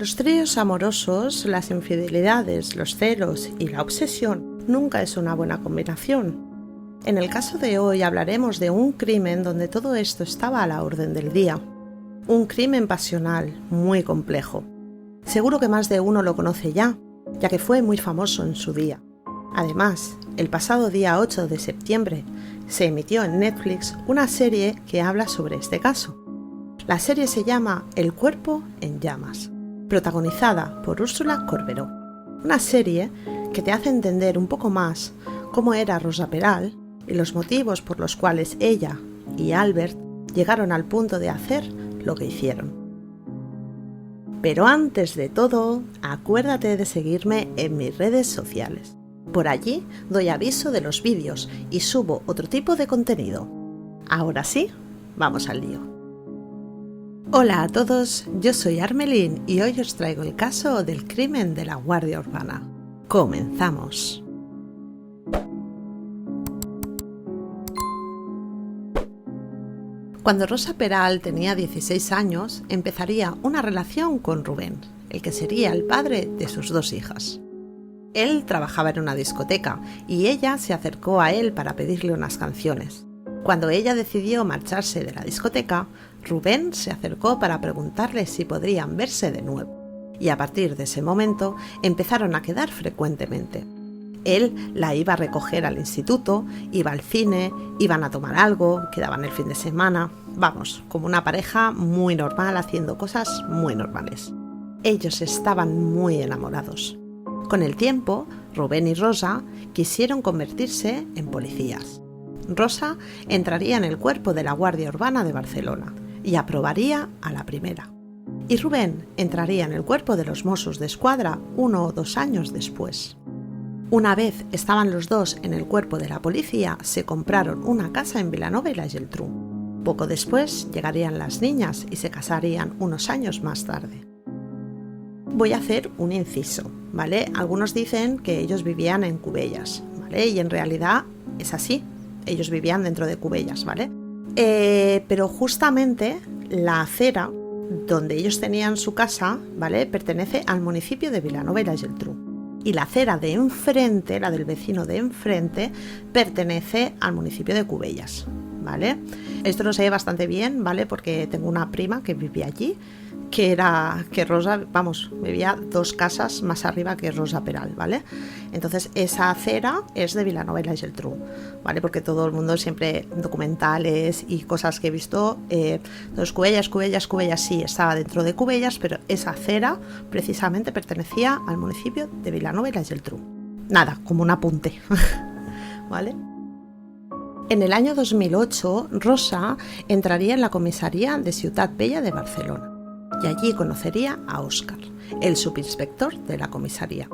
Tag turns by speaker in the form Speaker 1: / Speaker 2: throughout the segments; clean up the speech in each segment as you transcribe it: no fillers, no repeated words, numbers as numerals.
Speaker 1: Los tríos amorosos, las infidelidades, los celos y la obsesión nunca es una buena combinación. En el caso de hoy hablaremos de un crimen donde todo esto estaba a la orden del día. Un crimen pasional muy complejo. Seguro que más de uno lo conoce ya que fue muy famoso en su día. Además, el pasado día 8 de septiembre se emitió en Netflix una serie que habla sobre este caso. La serie se llama El cuerpo en llamas, protagonizada por Úrsula Corberó. Una serie que te hace entender un poco más cómo era Rosa Peral y los motivos por los cuales ella y Albert llegaron al punto de hacer lo que hicieron. Pero antes de todo, acuérdate de seguirme en mis redes sociales. Por allí doy aviso de los vídeos y subo otro tipo de contenido. Ahora sí, vamos al lío. Hola a todos, yo soy Armelín y hoy os traigo el caso del crimen de la Guardia Urbana. ¡Comenzamos! Cuando Rosa Peral tenía 16 años, empezaría una relación con Rubén, el que sería el padre de sus dos hijas. Él trabajaba en una discoteca y ella se acercó a él para pedirle unas canciones. Cuando ella decidió marcharse de la discoteca, Rubén se acercó para preguntarle si podrían verse de nuevo. Y a partir de ese momento empezaron a quedar frecuentemente. Él la iba a recoger al instituto, iba al cine, iban a tomar algo, quedaban el fin de semana. Vamos, como una pareja muy normal haciendo cosas muy normales. Ellos estaban muy enamorados. Con el tiempo, Rubén y Rosa quisieron convertirse en policías. Rosa entraría en el cuerpo de la Guardia Urbana de Barcelona y aprobaría a la primera. Y Rubén entraría en el cuerpo de los Mossos d'Esquadra 1 o 2 años después. Una vez estaban los dos en el cuerpo de la policía, se compraron una casa en Vilanova i la Geltrú. Poco después llegarían las niñas y se casarían unos años más tarde. Voy a hacer un inciso, ¿vale? Algunos dicen que ellos vivían en Cubellas, ¿vale? Y en realidad es así, ellos vivían dentro de Cubellas, ¿vale? Pero justamente la acera donde ellos tenían su casa, ¿vale? Pertenece al municipio de Vilanova i la Geltrú. Y la acera de enfrente, la del vecino de enfrente, pertenece al municipio de Cubellas, ¿vale? Esto lo sé bastante bien, ¿vale? Porque tengo una prima que vivía allí, que Rosa, vamos, vivía 2 casas más arriba que Rosa Peral, ¿vale? Entonces esa acera es de Vilanova i la Geltrú, ¿vale? Porque todo el mundo siempre, documentales y cosas que he visto, entonces Cubellas sí estaba dentro de Cubellas, pero esa acera precisamente pertenecía al municipio de Vilanova i la Geltrú. Nada, como un apunte, ¿vale? En el año 2008, Rosa entraría en la comisaría de Ciutat Vella de Barcelona. Y allí conocería a Óscar, el subinspector de la comisaría.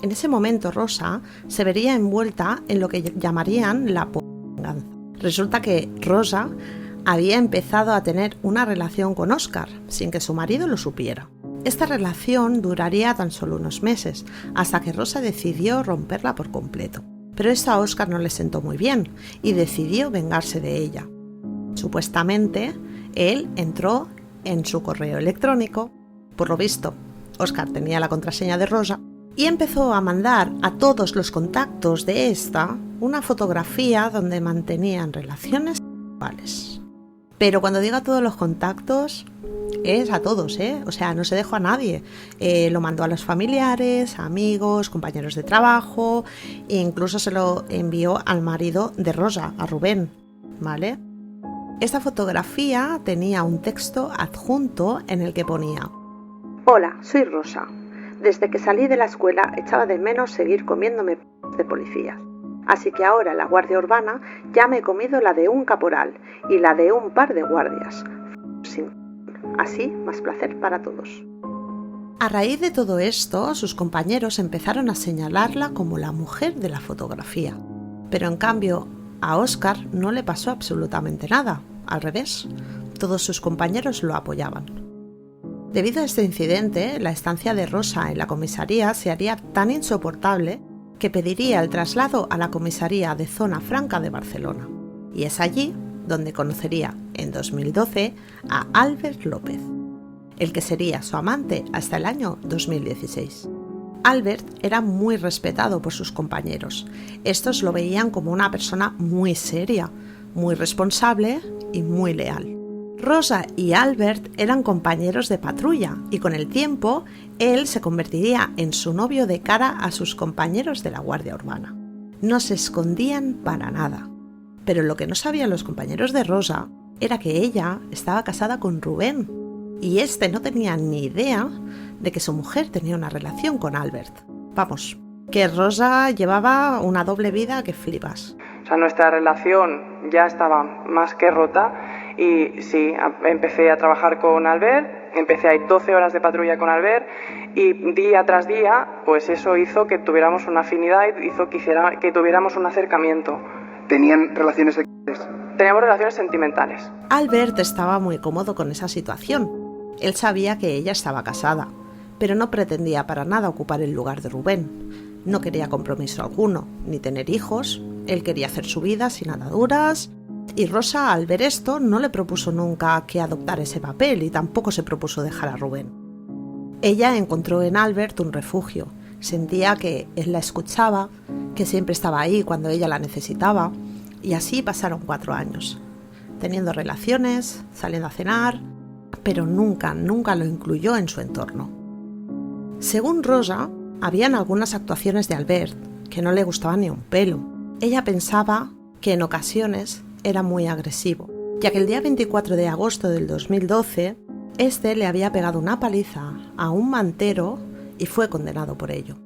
Speaker 1: En ese momento Rosa se vería envuelta en lo que llamarían la venganza. Resulta que Rosa había empezado a tener una relación con Óscar sin que su marido lo supiera. Esta relación duraría tan solo unos meses, hasta que Rosa decidió romperla por completo. Pero esto a Óscar no le sentó muy bien y decidió vengarse de ella. Supuestamente, él entró en su correo electrónico, por lo visto, Óscar tenía la contraseña de Rosa, y empezó a mandar a todos los contactos de esta una fotografía donde mantenían relaciones sexuales. Pero cuando digo a todos los contactos, es a todos, O sea, no se dejó a nadie. Lo mandó a los familiares, amigos, compañeros de trabajo, e incluso se lo envió al marido de Rosa, a Rubén, ¿vale? Esta fotografía tenía un texto adjunto en el que ponía: Hola, soy Rosa. Desde que salí de la escuela echaba de menos seguir comiéndome de policías. Así que ahora en la Guardia Urbana ya me he comido la de un caporal y la de un par de guardias. Así, más placer para todos. A raíz de todo esto, sus compañeros empezaron a señalarla como la mujer de la fotografía. Pero en cambio, a Óscar no le pasó absolutamente nada, al revés, todos sus compañeros lo apoyaban. Debido a este incidente, la estancia de Rosa en la comisaría se haría tan insoportable que pediría el traslado a la comisaría de Zona Franca de Barcelona. Y es allí donde conocería en 2012 a Albert López. el que sería su amante hasta el año 2016. Albert era muy respetado por sus compañeros. Estos lo veían como una persona muy seria, muy responsable y muy leal. Rosa y Albert eran compañeros de patrulla y con el tiempo él se convertiría en su novio de cara a sus compañeros de la Guardia Urbana. No se escondían para nada. Pero lo que no sabían los compañeros de Rosa era que ella estaba casada con Rubén y este no tenía ni idea de que su mujer tenía una relación con Albert. Vamos, que Rosa llevaba una doble vida que flipas.
Speaker 2: O sea, nuestra relación ya estaba más que rota y sí, empecé a trabajar con Albert, empecé a ir 12 horas de patrulla con Albert y día tras día, pues eso hizo que tuviéramos una afinidad, hizo que tuviéramos un acercamiento.
Speaker 3: ¿Tenían relaciones sexuales?
Speaker 2: Teníamos relaciones sentimentales.
Speaker 1: Albert estaba muy cómodo con esa situación. Él sabía que ella estaba casada, pero no pretendía para nada ocupar el lugar de Rubén. No quería compromiso alguno, ni tener hijos. Él quería hacer su vida sin ataduras. Y Rosa, al ver esto, no le propuso nunca que adoptara ese papel y tampoco se propuso dejar a Rubén. Ella encontró en Albert un refugio. Sentía que él la escuchaba, que siempre estaba ahí cuando ella la necesitaba. Y así pasaron 4 años, teniendo relaciones, saliendo a cenar, pero nunca lo incluyó en su entorno. Según Rosa, habían algunas actuaciones de Albert que no le gustaban ni un pelo. Ella pensaba que en ocasiones era muy agresivo, ya que el día 24 de agosto del 2012, este le había pegado una paliza a un mantero y fue condenado por ello.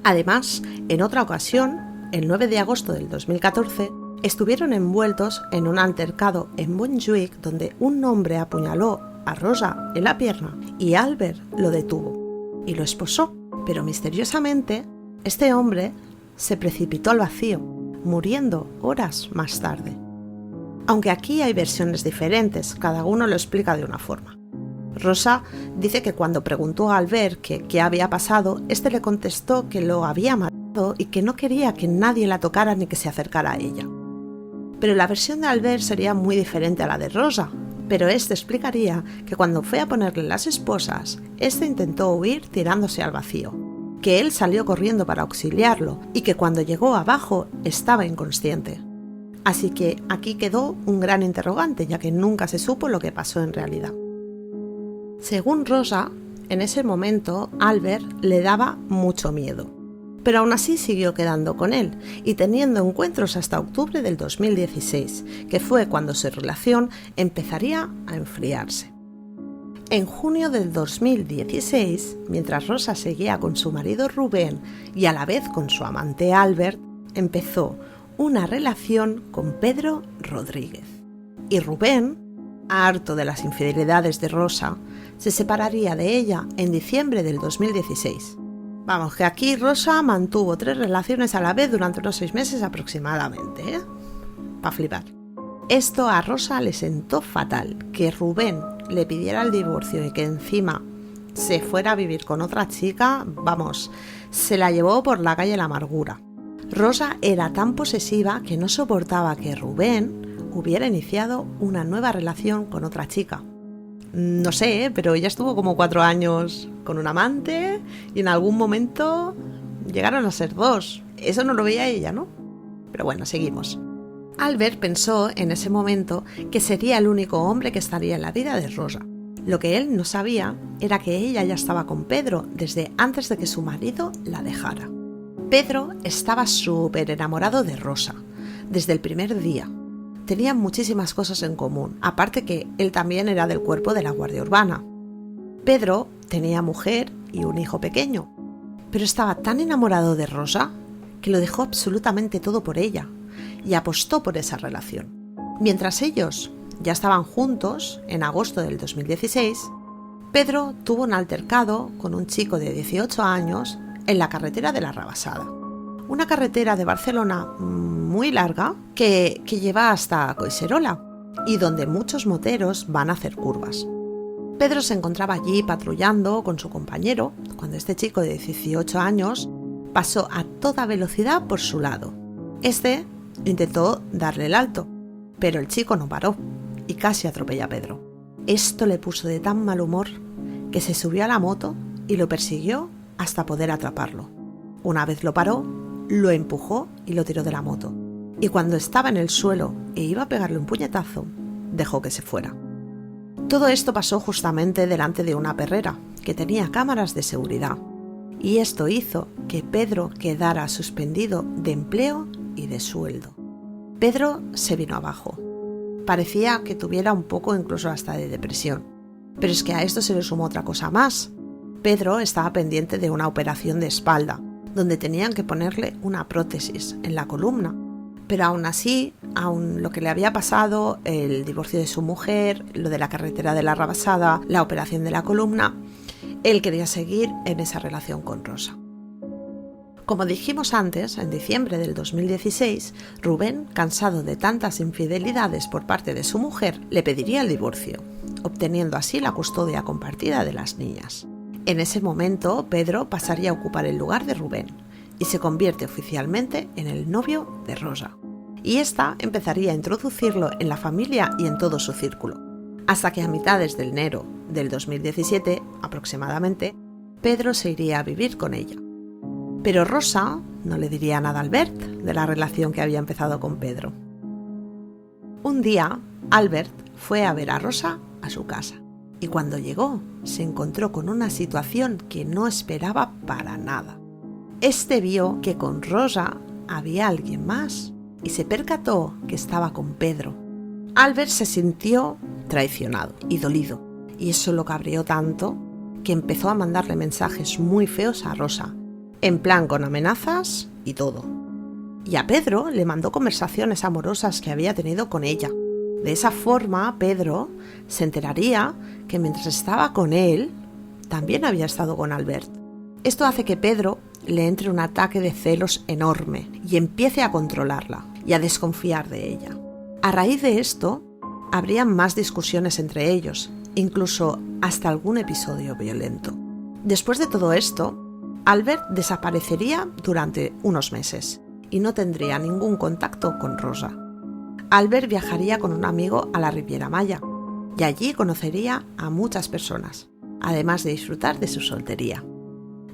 Speaker 1: Además, en otra ocasión, el 9 de agosto del 2014, estuvieron envueltos en un altercado en Montjuïc donde un hombre apuñaló a Rosa en la pierna y Albert lo detuvo y lo esposó, pero misteriosamente este hombre se precipitó al vacío, muriendo horas más tarde. Aunque aquí hay versiones diferentes, cada uno lo explica de una forma. Rosa dice que cuando preguntó a Albert qué había pasado, este le contestó que lo había matado y que no quería que nadie la tocara ni que se acercara a ella. Pero la versión de Albert sería muy diferente a la de Rosa, pero este explicaría que cuando fue a ponerle las esposas, este intentó huir tirándose al vacío, que él salió corriendo para auxiliarlo y que cuando llegó abajo estaba inconsciente. Así que aquí quedó un gran interrogante, ya que nunca se supo lo que pasó en realidad. Según Rosa, en ese momento Albert le daba mucho miedo, pero aún así siguió quedando con él y teniendo encuentros hasta octubre del 2016, que fue cuando su relación empezaría a enfriarse. En junio del 2016, mientras Rosa seguía con su marido Rubén y a la vez con su amante Albert, empezó una relación con Pedro Rodríguez. Y Rubén, harto de las infidelidades de Rosa, se separaría de ella en diciembre del 2016. Vamos, que aquí Rosa mantuvo 3 relaciones a la vez durante unos 6 meses aproximadamente, ¿eh? Pa' flipar. Esto a Rosa le sentó fatal, que Rubén le pidiera el divorcio y que encima se fuera a vivir con otra chica, vamos, se la llevó por la calle la amargura. Rosa era tan posesiva que no soportaba que Rubén hubiera iniciado una nueva relación con otra chica. No sé, pero ella estuvo como 4 años con un amante y en algún momento llegaron a ser 2. Eso no lo veía ella, ¿no? Pero bueno, seguimos. Albert pensó en ese momento que sería el único hombre que estaría en la vida de Rosa. Lo que él no sabía era que ella ya estaba con Pedro desde antes de que su marido la dejara. Pedro estaba súper enamorado de Rosa desde el primer día. Tenían muchísimas cosas en común, aparte que él también era del cuerpo de la Guardia Urbana. Pedro tenía mujer y un hijo pequeño, pero estaba tan enamorado de Rosa que lo dejó absolutamente todo por ella y apostó por esa relación. Mientras ellos ya estaban juntos, en agosto del 2016, Pedro tuvo un altercado con un chico de 18 años en la carretera de la Rabasada, una carretera de Barcelona muy larga que lleva hasta Collserola y donde muchos moteros van a hacer curvas. Pedro se encontraba allí patrullando con su compañero cuando este chico de 18 años pasó a toda velocidad por su lado. Este intentó darle el alto, pero el chico no paró y casi atropella a Pedro. Esto le puso de tan mal humor que se subió a la moto y lo persiguió hasta poder atraparlo. Una vez lo paró, lo empujó y lo tiró de la moto. Y cuando estaba en el suelo e iba a pegarle un puñetazo, dejó que se fuera. Todo esto pasó justamente delante de una perrera que tenía cámaras de seguridad. Y esto hizo que Pedro quedara suspendido de empleo y de sueldo. Pedro se vino abajo. Parecía que tuviera un poco incluso hasta de depresión. Pero es que a esto se le sumó otra cosa más. Pedro estaba pendiente de una operación de espalda, donde tenían que ponerle una prótesis en la columna. Pero aún así, aún lo que le había pasado, el divorcio de su mujer, lo de la carretera de la Rabasada, la operación de la columna, él quería seguir en esa relación con Rosa. Como dijimos antes, en diciembre del 2016, Rubén, cansado de tantas infidelidades por parte de su mujer, le pediría el divorcio, obteniendo así la custodia compartida de las niñas. En ese momento, Pedro pasaría a ocupar el lugar de Rubén y se convierte oficialmente en el novio de Rosa. Y ésta empezaría a introducirlo en la familia y en todo su círculo, hasta que a mitades de enero del 2017, aproximadamente, Pedro se iría a vivir con ella. Pero Rosa no le diría nada a Albert de la relación que había empezado con Pedro. Un día, Albert fue a ver a Rosa a su casa y cuando llegó se encontró con una situación que no esperaba para nada. Este vio que con Rosa había alguien más y se percató que estaba con Pedro. Albert se sintió traicionado y dolido, y eso lo cabreó tanto que empezó a mandarle mensajes muy feos a Rosa, en plan con amenazas y todo. Y a Pedro le mandó conversaciones amorosas que había tenido con ella. De esa forma, Pedro se enteraría que mientras estaba con él, también había estado con Albert. Esto hace que Pedro le entre un ataque de celos enorme y empiece a controlarla y a desconfiar de ella. A raíz de esto, habrían más discusiones entre ellos, incluso hasta algún episodio violento. Después de todo esto, Albert desaparecería durante unos meses y no tendría ningún contacto con Rosa. Albert viajaría con un amigo a la Riviera Maya y allí conocería a muchas personas, además de disfrutar de su soltería.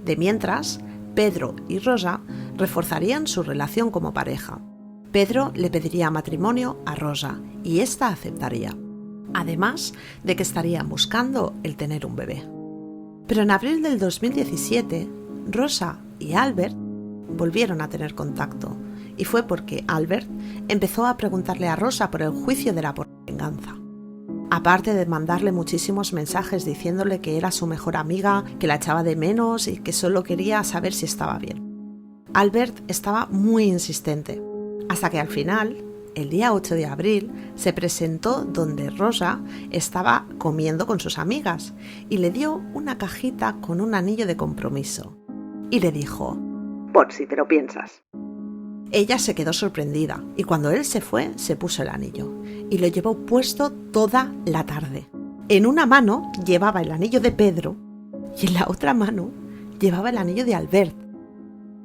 Speaker 1: De mientras, Pedro y Rosa reforzarían su relación como pareja. Pedro le pediría matrimonio a Rosa y ésta aceptaría, además de que estarían buscando el tener un bebé. Pero en abril del 2017, Rosa y Albert volvieron a tener contacto y fue porque Albert empezó a preguntarle a Rosa por el juicio de la venganza. Aparte de mandarle muchísimos mensajes diciéndole que era su mejor amiga, que la echaba de menos y que solo quería saber si estaba bien. Albert estaba muy insistente, hasta que al final, el día 8 de abril, se presentó donde Rosa estaba comiendo con sus amigas y le dio una cajita con un anillo de compromiso. Y le dijo:
Speaker 4: por si te lo piensas.
Speaker 1: Ella se quedó sorprendida y cuando él se fue, se puso el anillo y lo llevó puesto toda la tarde. En una mano llevaba el anillo de Pedro y en la otra mano llevaba el anillo de Albert.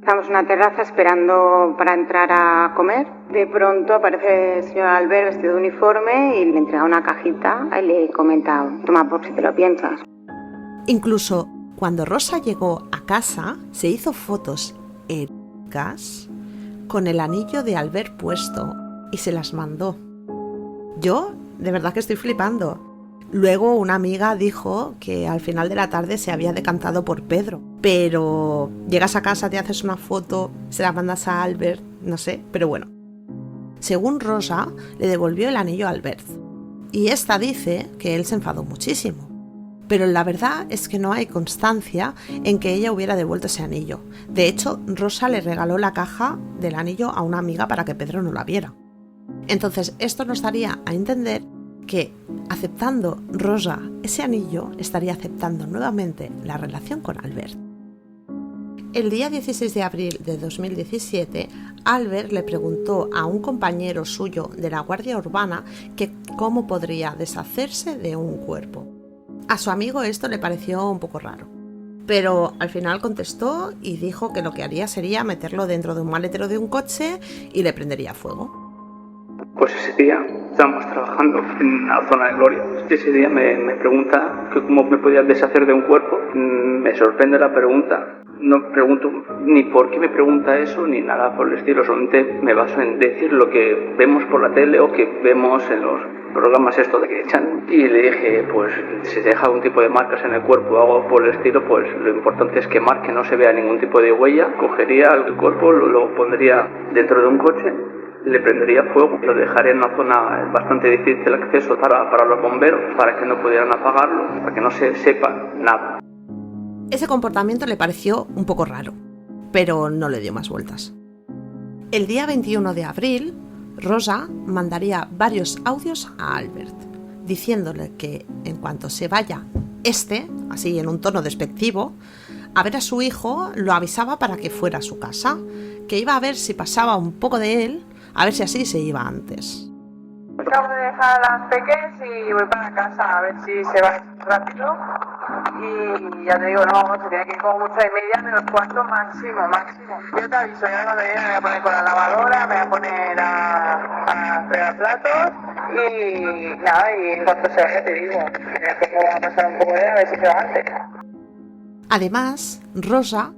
Speaker 4: Estamos en una terraza esperando para entrar a comer. De pronto aparece el señor Albert vestido de uniforme y le entrega una cajita y le comenta: toma por si te lo piensas.
Speaker 1: Incluso cuando Rosa llegó a casa, se hizo fotos eróticas con el anillo de Albert puesto y se las mandó. Yo, de verdad que estoy flipando. Luego una amiga dijo que al final de la tarde se había decantado por Pedro. Pero llegas a casa, te haces una foto, se la mandas a Albert, no sé, pero bueno. Según Rosa, le devolvió el anillo a Albert. Y esta dice que él se enfadó muchísimo. Pero la verdad es que no hay constancia en que ella hubiera devuelto ese anillo. De hecho, Rosa le regaló la caja del anillo a una amiga para que Pedro no la viera. Entonces, esto nos daría a entender que, aceptando Rosa ese anillo, estaría aceptando nuevamente la relación con Albert. El día 16 de abril de 2017, Albert le preguntó a un compañero suyo de la Guardia Urbana que cómo podría deshacerse de un cuerpo. A su amigo esto le pareció un poco raro, Pero al final contestó y dijo que lo que haría sería meterlo dentro de un maletero de un coche y le prendería fuego.
Speaker 5: Pues ese día estábamos trabajando en la zona de Gloria. Ese día me pregunta que cómo me podía deshacer de un cuerpo. Me sorprende la pregunta. No pregunto ni por qué me pregunta eso ni nada por el estilo. Solamente me baso en decir lo que vemos por la tele o que vemos en los programas estos de que echan. Y le dije, pues si deja un tipo de marcas en el cuerpo o algo por el estilo, pues lo importante es quemar, que no se vea ningún tipo de huella. Cogería el cuerpo, lo pondría dentro de un coche, le prendería fuego, lo dejaría en una zona bastante difícil de acceso para los bomberos, para que no pudieran apagarlo, para que no se sepa nada.
Speaker 1: Ese comportamiento le pareció un poco raro, pero no le dio más vueltas. El día 21 de abril, Rosa mandaría varios audios a Albert, diciéndole que en cuanto se vaya así en un tono despectivo, a ver a su hijo, lo avisaba para que fuera a su casa, que iba a ver si pasaba un poco de él, a ver si así se iba antes.
Speaker 2: Acabo de dejar a las peques y voy para casa a ver si se va rápido. Y ya te digo, no, se tiene que ir como mucho de media, menos cuarto máximo. Yo te aviso, ya cuando llegue me voy a poner con la lavadora, me voy a poner a fregar platos y nada, y en cuanto se vaya te digo, cómo va a pasar un poco de a ver si se va antes.
Speaker 1: Además, Rosa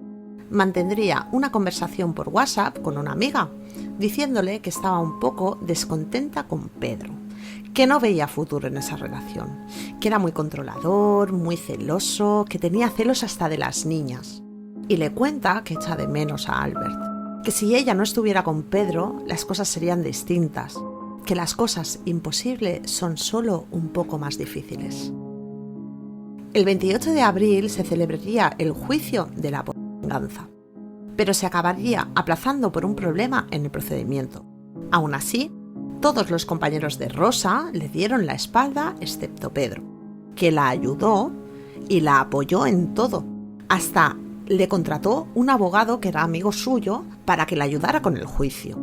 Speaker 1: mantendría una conversación por WhatsApp con una amiga, diciéndole que estaba un poco descontenta con Pedro, que no veía futuro en esa relación, que era muy controlador, muy celoso, que tenía celos hasta de las niñas. Y le cuenta que echa de menos a Albert, que si ella no estuviera con Pedro, las cosas serían distintas, que las cosas imposibles son solo un poco más difíciles. El 28 de abril se celebraría el juicio de la venganza, pero se acabaría aplazando por un problema en el procedimiento. Aún así, todos los compañeros de Rosa le dieron la espalda excepto Pedro, que la ayudó y la apoyó en todo. Hasta le contrató un abogado que era amigo suyo para que le ayudara con el juicio.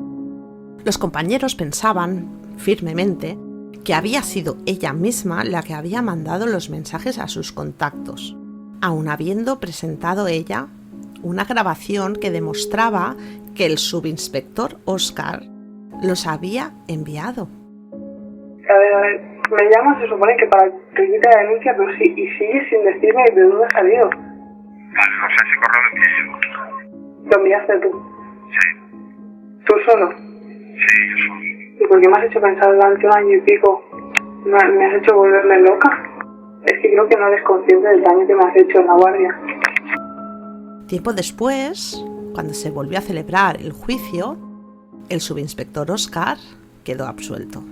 Speaker 1: Los compañeros pensaban firmemente que había sido ella misma la que había mandado los mensajes a sus contactos, aun habiendo presentado ella una grabación que demostraba que el subinspector Oscar los había enviado.
Speaker 2: A ver, me llamas, se supone que para que quite la denuncia, pero sí, y sigue sin decirme de dónde ha salido.
Speaker 3: Vale, o sea, ese correo lo envié yo.
Speaker 2: ¿Lo enviaste tú?
Speaker 3: Sí.
Speaker 2: ¿Tú solo?
Speaker 3: Sí, yo solo.
Speaker 2: ¿Y por qué me has hecho pensar durante un año y pico? Me has hecho volverme loca. Es que creo que no eres consciente del daño que me has hecho en la guardia.
Speaker 1: Tiempo después, cuando se volvió a celebrar el juicio, el subinspector Oscar quedó absuelto.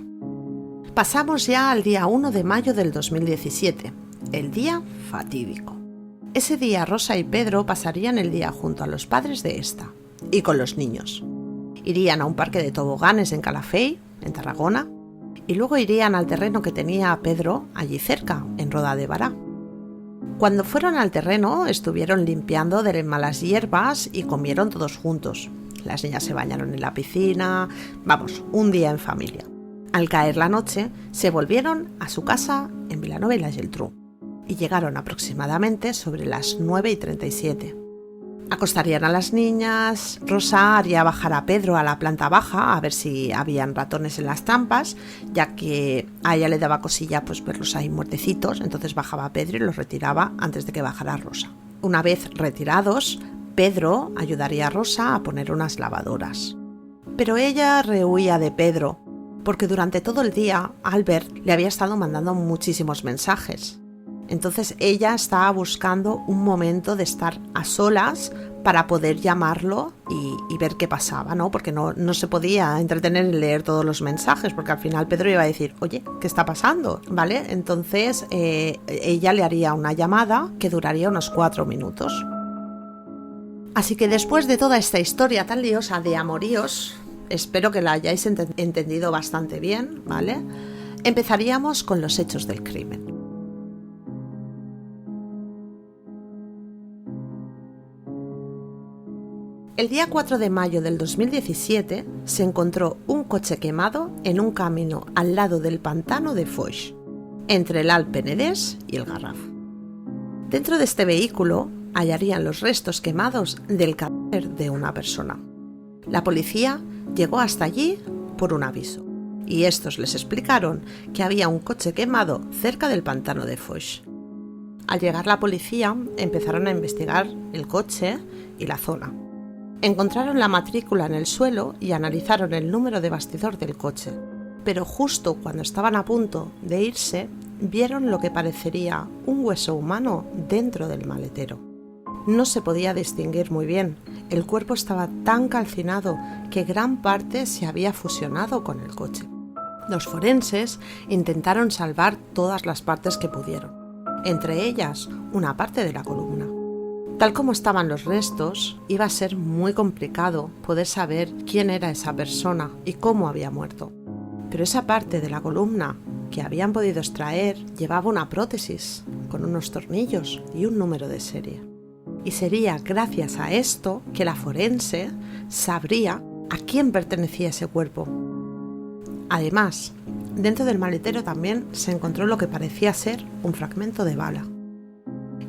Speaker 1: Pasamos ya al día 1 de mayo del 2017, el día fatídico. Ese día Rosa y Pedro pasarían el día junto a los padres de esta y con los niños. Irían a un parque de toboganes en Calafell, en Tarragona, y luego irían al terreno que tenía Pedro allí cerca, en Roda de Bará. Cuando fueron al terreno, estuvieron limpiando de malas hierbas y comieron todos juntos. Las niñas se bañaron en la piscina, vamos, un día en familia. Al caer la noche, se volvieron a su casa en Vilanova y la Geltrú y llegaron aproximadamente sobre las 9:37. Acostarían a las niñas, Rosa haría bajar a Pedro a la planta baja a ver si habían ratones en las trampas, ya que a ella le daba cosilla pues verlos ahí muertecitos, entonces bajaba a Pedro y los retiraba antes de que bajara Rosa. Una vez retirados, Pedro ayudaría a Rosa a poner unas lavadoras. Pero ella rehuía de Pedro, porque durante todo el día Albert le había estado mandando muchísimos mensajes. Entonces ella estaba buscando un momento de estar a solas para poder llamarlo y ver qué pasaba, ¿no? Porque no se podía entretener en leer todos los mensajes, porque al final Pedro iba a decir, oye, ¿qué está pasando? ¿Vale? Entonces ella le haría una llamada que duraría unos 4 minutos. Así que después de toda esta historia tan liosa de amoríos, espero que la hayáis entendido bastante bien, ¿vale? Empezaríamos con los hechos del crimen. El día 4 de mayo del 2017 se encontró un coche quemado en un camino al lado del pantano de Foix, entre el Alt Penedès y el Garraf. Dentro de este vehículo hallarían los restos quemados del cadáver de una persona. La policía llegó hasta allí por un aviso, y estos les explicaron que había un coche quemado cerca del pantano de Foix. Al llegar la policía, empezaron a investigar el coche y la zona. Encontraron la matrícula en el suelo y analizaron el número de bastidor del coche, pero justo cuando estaban a punto de irse, vieron lo que parecería un hueso humano dentro del maletero. No se podía distinguir muy bien, el cuerpo estaba tan calcinado que gran parte se había fusionado con el coche. Los forenses intentaron salvar todas las partes que pudieron, entre ellas una parte de la columna. Tal como estaban los restos, iba a ser muy complicado poder saber quién era esa persona y cómo había muerto. Pero esa parte de la columna que habían podido extraer llevaba una prótesis con unos tornillos y un número de serie. Y sería gracias a esto que la forense sabría a quién pertenecía ese cuerpo. Además, dentro del maletero también se encontró lo que parecía ser un fragmento de bala.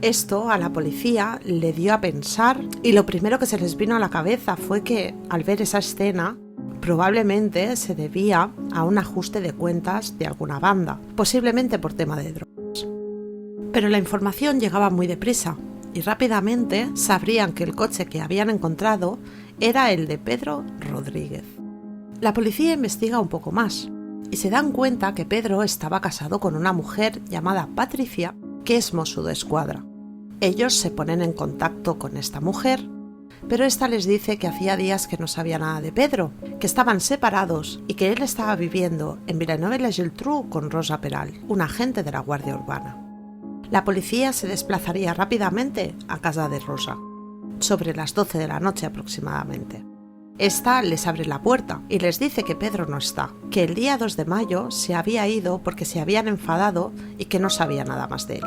Speaker 1: Esto a la policía le dio a pensar y lo primero que se les vino a la cabeza fue que, al ver esa escena, probablemente se debía a un ajuste de cuentas de alguna banda, posiblemente por tema de drogas. Pero la información llegaba muy deprisa y rápidamente sabrían que el coche que habían encontrado era el de Pedro Rodríguez. La policía investiga un poco más y se dan cuenta que Pedro estaba casado con una mujer llamada Patricia, que es mosso d'esquadra. Ellos se ponen en contacto con esta mujer, pero esta les dice que hacía días que no sabía nada de Pedro, que estaban separados y que él estaba viviendo en Villeneuve-la-Geltrú con Rosa Peral, un agente de la Guardia Urbana. La policía se desplazaría rápidamente a casa de Rosa, sobre las 12 de la noche aproximadamente. Esta les abre la puerta y les dice que Pedro no está, que el día 2 de mayo se había ido porque se habían enfadado y que no sabía nada más de él.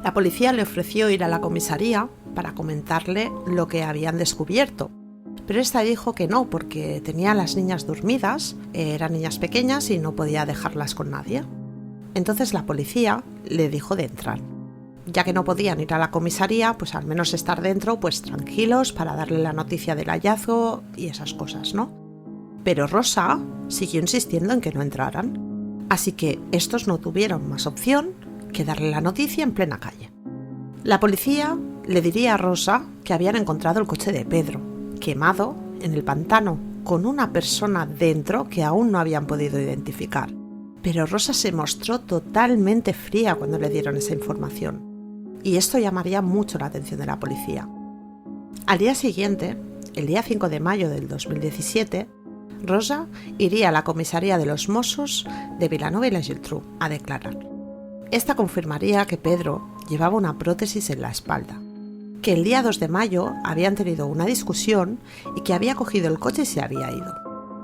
Speaker 1: La policía le ofreció ir a la comisaría para comentarle lo que habían descubierto, pero esta dijo que no porque tenía a las niñas dormidas, eran niñas pequeñas y no podía dejarlas con nadie. Entonces la policía le dijo de entrar. Ya que no podían ir a la comisaría, pues al menos estar dentro, pues tranquilos para darle la noticia del hallazgo y esas cosas, ¿no? Pero Rosa siguió insistiendo en que no entraran, así que estos no tuvieron más opción que darle la noticia en plena calle. La policía le diría a Rosa que habían encontrado el coche de Pedro, quemado en el pantano, con una persona dentro que aún no habían podido identificar. Pero Rosa se mostró totalmente fría cuando le dieron esa información. Y esto llamaría mucho la atención de la policía. Al día siguiente, el día 5 de mayo del 2017, Rosa iría a la comisaría de los Mossos de Villeneuve-la-Geltrú a declarar. Esta confirmaría que Pedro llevaba una prótesis en la espalda, que el día 2 de mayo habían tenido una discusión y que había cogido el coche y se había ido,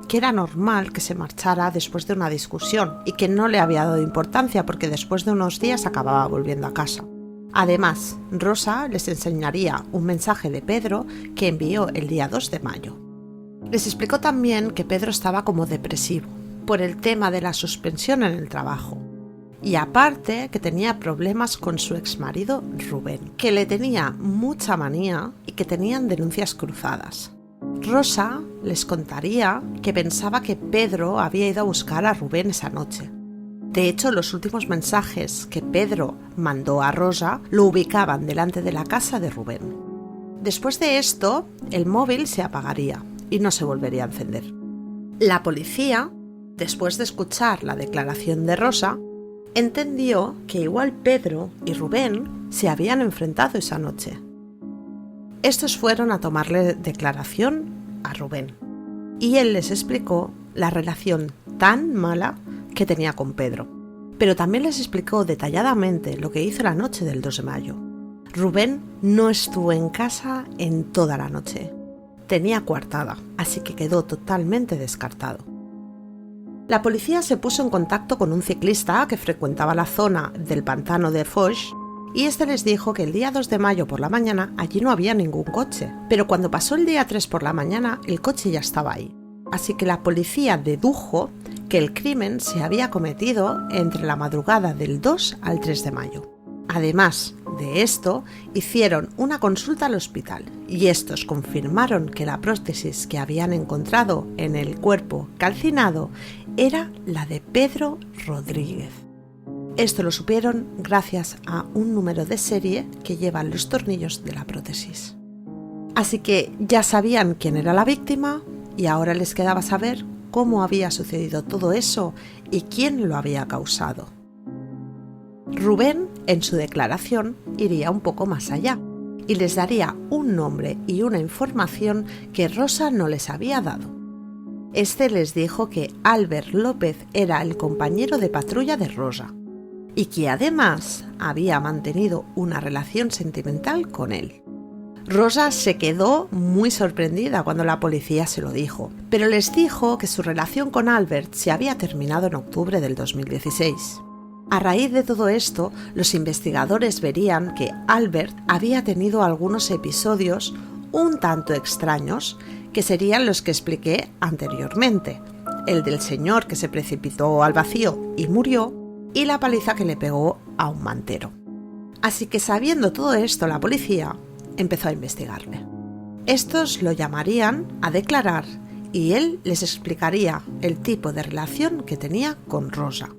Speaker 1: que era normal que se marchara después de una discusión y que no le había dado importancia porque después de unos días acababa volviendo a casa. Además, Rosa les enseñaría un mensaje de Pedro que envió el día 2 de mayo. Les explicó también que Pedro estaba como depresivo por el tema de la suspensión en el trabajo. Y aparte que tenía problemas con su exmarido Rubén, que le tenía mucha manía y que tenían denuncias cruzadas. Rosa les contaría que pensaba que Pedro había ido a buscar a Rubén esa noche. De hecho, los últimos mensajes que Pedro mandó a Rosa lo ubicaban delante de la casa de Rubén. Después de esto, el móvil se apagaría y no se volvería a encender. La policía, después de escuchar la declaración de Rosa, entendió que igual Pedro y Rubén se habían enfrentado esa noche. Estos fueron a tomarle declaración a Rubén y él les explicó la relación tan mala que tenía con Pedro, pero también les explicó detalladamente lo que hizo la noche del 2 de mayo. Rubén no estuvo en casa en toda la noche. Tenía coartada, así que quedó totalmente descartado. La policía se puso en contacto con un ciclista que frecuentaba la zona del pantano de Foix y este les dijo que el día 2 de mayo por la mañana allí no había ningún coche, pero cuando pasó el día 3 por la mañana el coche ya estaba ahí. Así que la policía dedujo que el crimen se había cometido entre la madrugada del 2 al 3 de mayo. Además de esto, hicieron una consulta al hospital y estos confirmaron que la prótesis que habían encontrado en el cuerpo calcinado era la de Pedro Rodríguez. Esto lo supieron gracias a un número de serie que llevan los tornillos de la prótesis. Así que ya sabían quién era la víctima y ahora les quedaba saber cómo había sucedido todo eso y quién lo había causado. Rubén, en su declaración, iría un poco más allá y les daría un nombre y una información que Rosa no les había dado. Este les dijo que Albert López era el compañero de patrulla de Rosa y que además había mantenido una relación sentimental con él. Rosa se quedó muy sorprendida cuando la policía se lo dijo, pero les dijo que su relación con Albert se había terminado en octubre del 2016. A raíz de todo esto, los investigadores verían que Albert había tenido algunos episodios un tanto extraños, que serían los que expliqué anteriormente, el del señor que se precipitó al vacío y murió, y la paliza que le pegó a un mantero. Así que sabiendo todo esto, la policía empezó a investigarle. Estos lo llamarían a declarar y él les explicaría el tipo de relación que tenía con Rosa,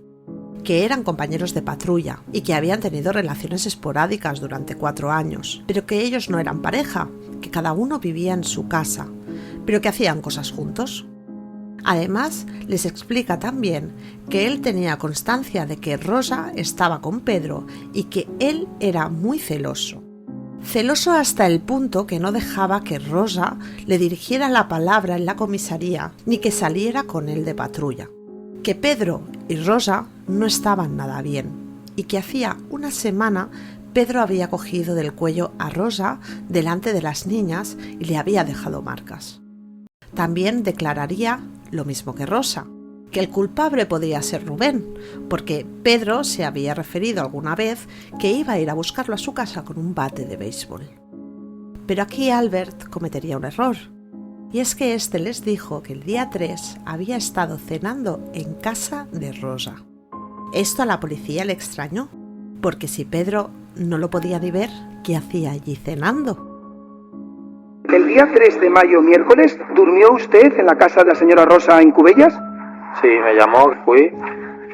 Speaker 1: que eran compañeros de patrulla y que habían tenido relaciones esporádicas durante 4 años, pero que ellos no eran pareja, que cada uno vivía en su casa, pero que hacían cosas juntos. Además, les explica también que él tenía constancia de que Rosa estaba con Pedro y que él era muy celoso. Celoso hasta el punto que no dejaba que Rosa le dirigiera la palabra en la comisaría ni que saliera con él de patrulla. Que Pedro y Rosa no estaban nada bien y que hacía una semana Pedro había cogido del cuello a Rosa delante de las niñas y le había dejado marcas. También declararía lo mismo que Rosa, que el culpable podía ser Rubén, porque Pedro se había referido alguna vez que iba a ir a buscarlo a su casa con un bate de béisbol. Pero aquí Albert cometería un error, y es que este les dijo que el día 3 había estado cenando en casa de Rosa. Esto a la policía le extrañó, porque si Pedro no lo podía ni ver, ¿qué hacía allí cenando?
Speaker 6: El día 3 de mayo, miércoles, ¿durmió usted en la casa de la señora Rosa en Cubellas?
Speaker 7: Sí, me llamó, fui,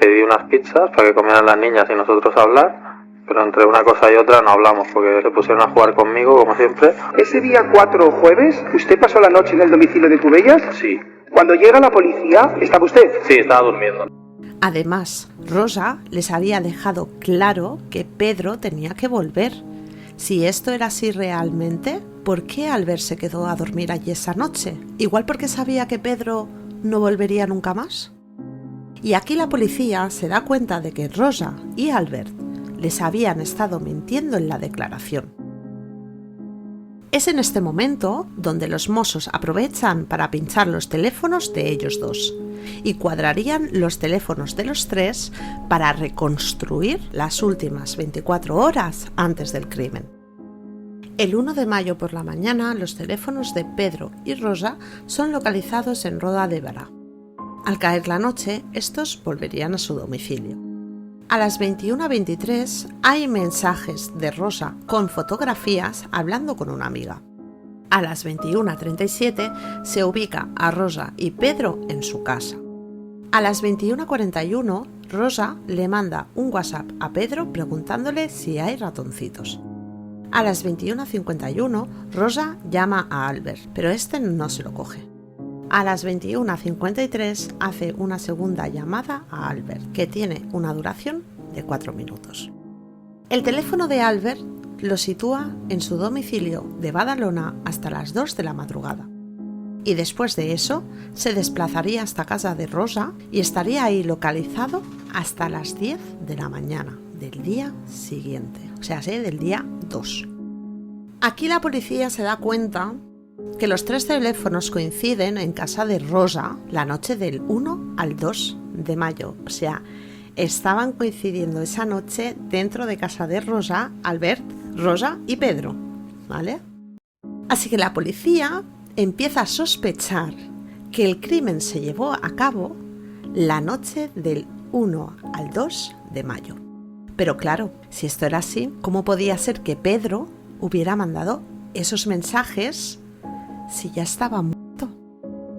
Speaker 7: pedí unas pizzas para que comieran las niñas y nosotros hablar, pero entre una cosa y otra no hablamos porque se pusieron a jugar conmigo, como siempre.
Speaker 6: Ese día 4, jueves, ¿usted pasó la noche en el domicilio de Cubellas?
Speaker 7: Sí.
Speaker 6: Cuando llega la policía, ¿estaba usted?
Speaker 7: Sí, estaba durmiendo.
Speaker 1: Además, Rosa les había dejado claro que Pedro tenía que volver. Si esto era así realmente, ¿por qué Albert se quedó a dormir allí esa noche? Igual porque sabía que Pedro no volvería nunca más. Y aquí la policía se da cuenta de que Rosa y Albert les habían estado mintiendo en la declaración. Es en este momento donde los mozos aprovechan para pinchar los teléfonos de ellos dos y cuadrarían los teléfonos de los 3 para reconstruir las últimas 24 horas antes del crimen. El 1 de mayo por la mañana, los teléfonos de Pedro y Rosa son localizados en Roda de Bará. Al caer la noche, estos volverían a su domicilio. A las 21:23 hay mensajes de Rosa con fotografías hablando con una amiga. A las 21:37 se ubica a Rosa y Pedro en su casa. A las 21:41 Rosa le manda un WhatsApp a Pedro preguntándole si hay ratoncitos. A las 21:51 Rosa llama a Albert, pero este no se lo coge. A las 21:53 hace una segunda llamada a Albert, que tiene una duración de 4 minutos. El teléfono de Albert lo sitúa en su domicilio de Badalona hasta las 2 de la madrugada. Y después de eso, se desplazaría hasta casa de Rosa y estaría ahí localizado hasta las 10 de la mañana del día siguiente, o sea, del día 2. Aquí la policía se da cuenta que los 3 teléfonos coinciden en casa de Rosa la noche del 1 al 2 de mayo, o sea, estaban coincidiendo esa noche dentro de casa de Rosa, Albert, Rosa y Pedro, ¿vale? Así que la policía empieza a sospechar que el crimen se llevó a cabo la noche del 1 al 2 de mayo. Pero claro, si esto era así, ¿cómo podía ser que Pedro hubiera mandado esos mensajes si ya estaba muerto?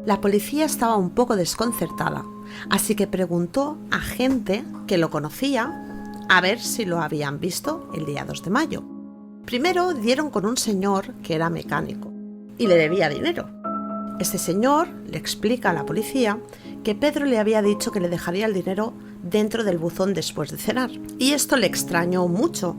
Speaker 1: La policía estaba un poco desconcertada, así que preguntó a gente que lo conocía a ver si lo habían visto el día 2 de mayo. Primero dieron con un señor que era mecánico y le debía dinero. Este señor le explica a la policía que Pedro le había dicho que le dejaría el dinero dentro del buzón después de cenar. Y esto le extrañó mucho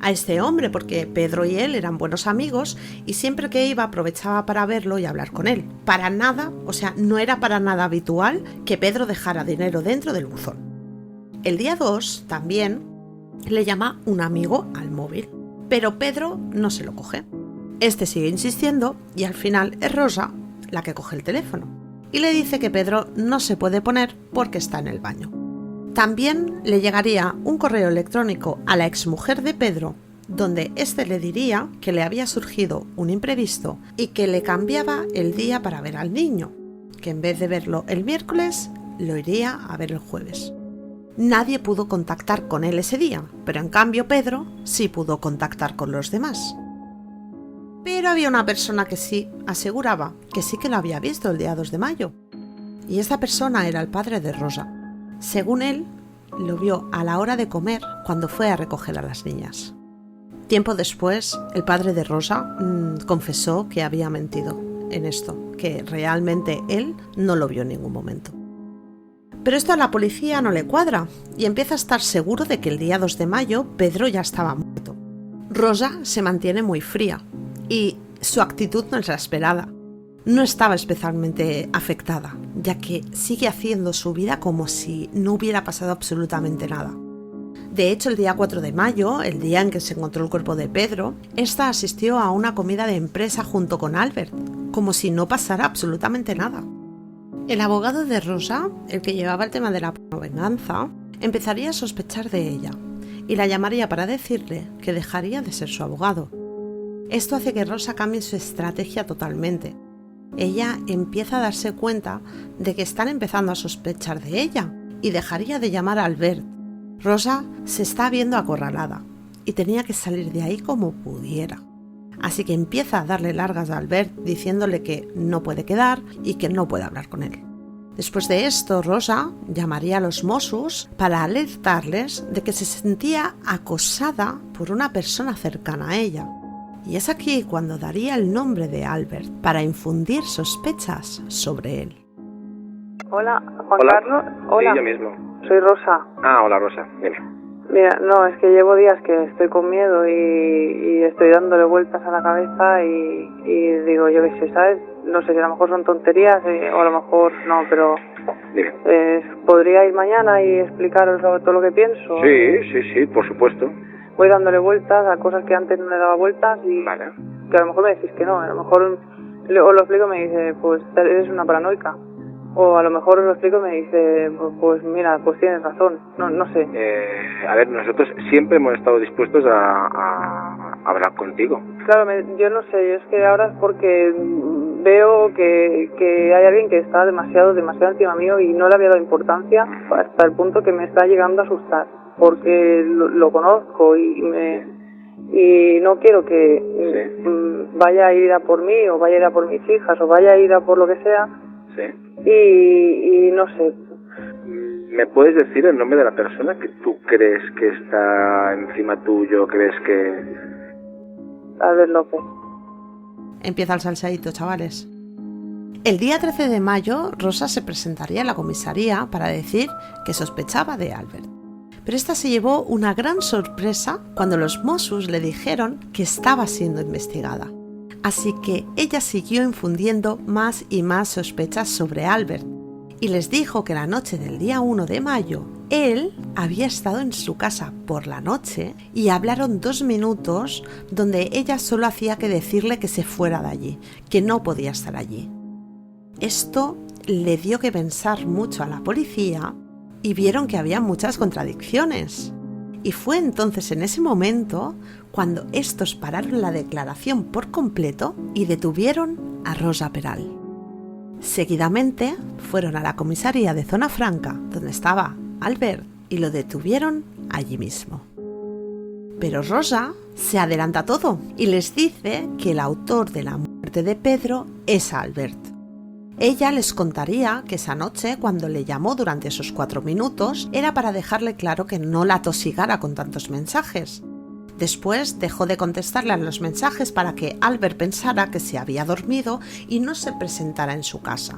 Speaker 1: a este hombre porque Pedro y él eran buenos amigos y siempre que iba aprovechaba para verlo y hablar con él. Para nada, o sea, no era para nada habitual que Pedro dejara dinero dentro del buzón. El día 2 también le llama un amigo al móvil, pero Pedro no se lo coge. Este sigue insistiendo y al final es Rosa la que coge el teléfono y le dice que Pedro no se puede poner porque está en el baño. También le llegaría un correo electrónico a la exmujer de Pedro donde éste le diría que le había surgido un imprevisto y que le cambiaba el día para ver al niño, que en vez de verlo el miércoles, lo iría a ver el jueves. Nadie pudo contactar con él ese día, pero en cambio Pedro sí pudo contactar con los demás. Pero había una persona que sí aseguraba que sí que lo había visto el día 2 de mayo. Y esa persona era el padre de Rosa. Según él, lo vio a la hora de comer cuando fue a recoger a las niñas. Tiempo después, el padre de Rosa confesó que había mentido en esto, que realmente él no lo vio en ningún momento. Pero esto a la policía no le cuadra y empieza a estar seguro de que el día 2 de mayo Pedro ya estaba muerto. Rosa se mantiene muy fría y su actitud no es la esperada. No estaba especialmente afectada, ya que sigue haciendo su vida como si no hubiera pasado absolutamente nada. De hecho, el día 4 de mayo, el día en que se encontró el cuerpo de Pedro, esta asistió a una comida de empresa junto con Albert, como si no pasara absolutamente nada. El abogado de Rosa, el que llevaba el tema de la venganza, empezaría a sospechar de ella y la llamaría para decirle que dejaría de ser su abogado. Esto hace que Rosa cambie su estrategia totalmente. Ella empieza a darse cuenta de que están empezando a sospechar de ella y dejaría de llamar a Albert. Rosa se está viendo acorralada y tenía que salir de ahí como pudiera. Así que empieza a darle largas a Albert diciéndole que no puede quedar y que no puede hablar con él. Después de esto, Rosa llamaría a los Mossos para alertarles de que se sentía acosada por una persona cercana a ella. Y es aquí cuando daría el nombre de Albert para infundir sospechas sobre él.
Speaker 2: Hola, Juan Carlos. Hola.
Speaker 8: Sí, yo mismo.
Speaker 2: Soy Rosa.
Speaker 8: Hola Rosa, dime.
Speaker 2: Mira, no, es que llevo días que estoy con miedo y estoy dándole vueltas a la cabeza y digo, yo qué sé, ¿sabes? No sé si a lo mejor son tonterías o a lo mejor no, pero...
Speaker 8: Dime.
Speaker 2: ¿Podría ir mañana y explicaros todo lo que pienso?
Speaker 8: Sí, por supuesto.
Speaker 2: Voy dándole vueltas a cosas que antes no le daba vueltas y
Speaker 8: vale.
Speaker 2: Que a lo mejor me decís que no, a lo mejor os lo explico y me dice, pues eres una paranoica. O a lo mejor os lo explico y me dice, pues mira, pues tienes razón, no sé.
Speaker 8: A ver, nosotros siempre hemos estado dispuestos a hablar contigo.
Speaker 2: Claro, yo no sé, yo es que ahora es porque veo que hay alguien que está demasiado encima mío y no le había dado importancia hasta el punto que me está llegando a asustar, porque lo conozco y no quiero que vaya a ir a por mí o vaya a ir a por mis hijas o vaya a ir a por lo que sea.
Speaker 8: Sí.
Speaker 2: Y no sé.
Speaker 8: ¿Me puedes decir el nombre de la persona que tú crees que está encima tuyo, crees que...?
Speaker 2: Albert López.
Speaker 1: Empieza el salseadito, chavales. El día 13 de mayo, Rosa se presentaría en la comisaría para decir que sospechaba de Albert. Pero esta se llevó una gran sorpresa cuando los Mossos le dijeron que estaba siendo investigada. Así que ella siguió infundiendo más y más sospechas sobre Albert y les dijo que la noche del día 1 de mayo él había estado en su casa por la noche y hablaron 2 minutos donde ella solo hacía que decirle que se fuera de allí, que no podía estar allí. Esto le dio que pensar mucho a la policía y vieron que había muchas contradicciones. Y fue entonces en ese momento cuando estos pararon la declaración por completo y detuvieron a Rosa Peral. Seguidamente fueron a la comisaría de Zona Franca, donde estaba Albert, y lo detuvieron allí mismo. Pero Rosa se adelanta a todo y les dice que el autor de la muerte de Pedro es Albert. Ella les contaría que esa noche, cuando le llamó durante esos 4 minutos, era para dejarle claro que no la atosigara con tantos mensajes. Después dejó de contestarle a los mensajes para que Albert pensara que se había dormido y no se presentara en su casa.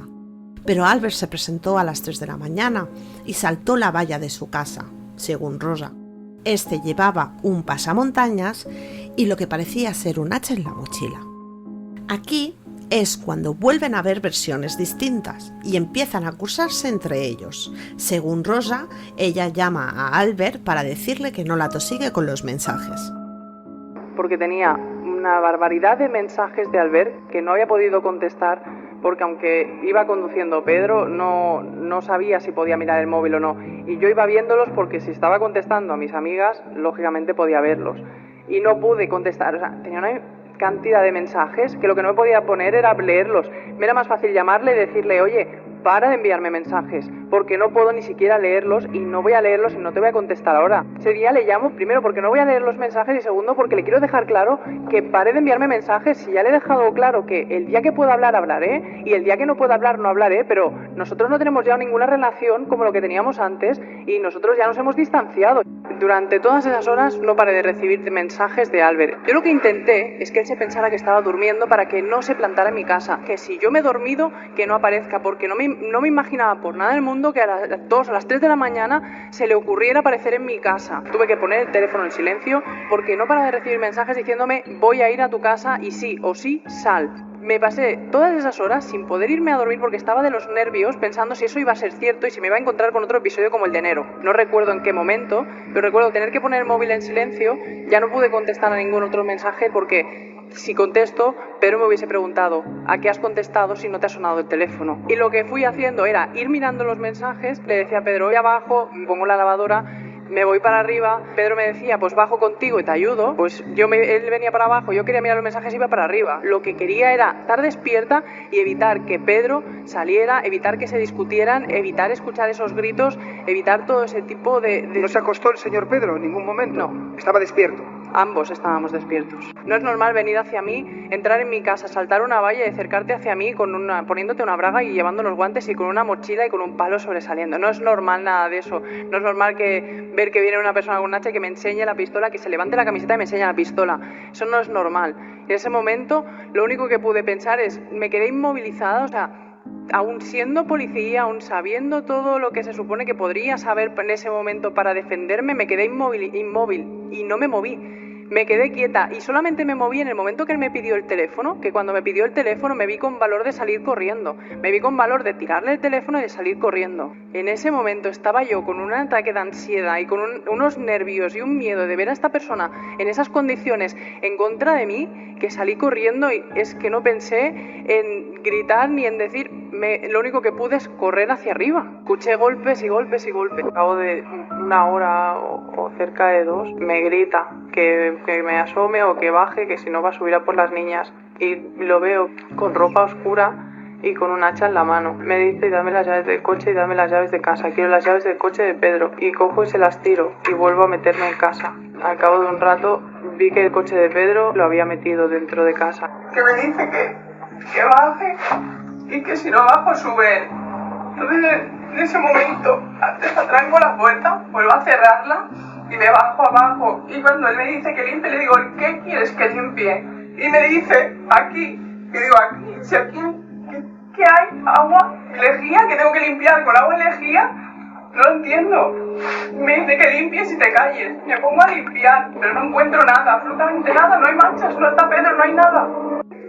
Speaker 1: Pero Albert se presentó a las 3 de la mañana y saltó la valla de su casa, según Rosa. Este llevaba un pasamontañas y lo que parecía ser un hacha en la mochila. Aquí es cuando vuelven a haber versiones distintas y empiezan a acusarse entre ellos. Según Rosa, ella llama a Albert para decirle que no la atosigue con los mensajes.
Speaker 2: Porque tenía una barbaridad de mensajes de Albert que no había podido contestar, porque aunque iba conduciendo Pedro, no sabía si podía mirar el móvil o no. Y yo iba viéndolos porque si estaba contestando a mis amigas, lógicamente podía verlos. Y no pude contestar, o sea, tenía una cantidad de mensajes que lo que no me podía poner era leerlos. Me era más fácil llamarle y decirle, oye, para de enviarme mensajes, porque no puedo ni siquiera leerlos y no voy a leerlos y no te voy a contestar ahora. Ese día le llamo, primero porque no voy a leer los mensajes y segundo porque le quiero dejar claro que pare de enviarme mensajes. Si ya le he dejado claro que el día que pueda hablar, hablaré, y el día que no pueda hablar, no hablaré, pero nosotros no tenemos ya ninguna relación como lo que teníamos antes y nosotros ya nos hemos distanciado. Durante todas esas horas no paré de recibir mensajes de Albert. Yo lo que intenté es que él se pensara que estaba durmiendo para que no se plantara en mi casa, que si yo me he dormido, que no aparezca, porque no me imaginaba por nada del mundo que a las 2 o las 3 de la mañana se le ocurriera aparecer en mi casa. Tuve que poner el teléfono en silencio porque no paraba de recibir mensajes diciéndome voy a ir a tu casa y sí o sí sal. Me pasé todas esas horas sin poder irme a dormir porque estaba de los nervios pensando si eso iba a ser cierto y si me iba a encontrar con otro episodio como el de enero. No recuerdo en qué momento, pero recuerdo tener que poner el móvil en silencio. Ya no pude contestar a ningún otro mensaje porque si contesto, Pedro me hubiese preguntado ¿a qué has contestado si no te ha sonado el teléfono? Y lo que fui haciendo era ir mirando los mensajes. Le decía a Pedro, voy abajo, pongo la lavadora, me voy para arriba. Pedro me decía, pues bajo contigo y te ayudo. Pues él venía para abajo, yo quería mirar los mensajes y iba para arriba. Lo que quería era estar despierta y evitar que Pedro saliera, evitar que se discutieran, evitar escuchar esos gritos, evitar todo ese tipo de...
Speaker 6: ¿No se acostó el señor Pedro en ningún momento?
Speaker 2: No.
Speaker 6: ¿Estaba despierto?
Speaker 2: Ambos estábamos despiertos. No es normal venir hacia mí, entrar en mi casa, saltar una valla y acercarte hacia mí poniéndote una braga y llevando los guantes y con una mochila y con un palo sobresaliendo. No es normal nada de eso. No es normal ver que viene una persona con un hacha y que me enseñe la pistola, que se levante la camiseta y me enseñe la pistola. Eso no es normal. En ese momento lo único que pude pensar es, me quedé inmovilizada, o sea, aún siendo policía, aún sabiendo todo lo que se supone que podría saber en ese momento para defenderme, me quedé inmóvil y no me moví. Me quedé quieta y solamente me moví en el momento que él me pidió el teléfono, que cuando me pidió el teléfono me vi con valor de salir corriendo. Me vi con valor de tirarle el teléfono y de salir corriendo. En ese momento estaba yo con un ataque de ansiedad y con unos nervios y un miedo de ver a esta persona en esas condiciones en contra de mí, que salí corriendo y es que no pensé en gritar ni en decir, lo único que pude es correr hacia arriba. Escuché golpes y golpes y golpes. Al cabo de una hora o cerca de 2 me grita que me asome o que baje, que si no va a subir a por las niñas. Y lo veo con ropa oscura y con un hacha en la mano. Me dice, dame las llaves del coche y dame las llaves de casa. Quiero las llaves del coche de Pedro. Y cojo y se las tiro y vuelvo a meterme en casa. Al cabo de un rato vi que el coche de Pedro lo había metido dentro de casa. Que me dice que baje y que si no bajo sube. Entonces en ese momento desatranco la puerta, vuelvo a cerrarla y me bajo abajo. Y cuando él me dice que limpie, le digo, ¿qué quieres que limpie? Y me dice, aquí. Y digo, aquí, si aquí, ¿qué hay? ¿Agua? ¿Lejía? ¿Que tengo que limpiar con agua y lejía? No lo entiendo. Me dice que limpies y te calles. Me pongo a limpiar, pero no encuentro nada, absolutamente nada. No hay manchas, no está Pedro, no hay nada.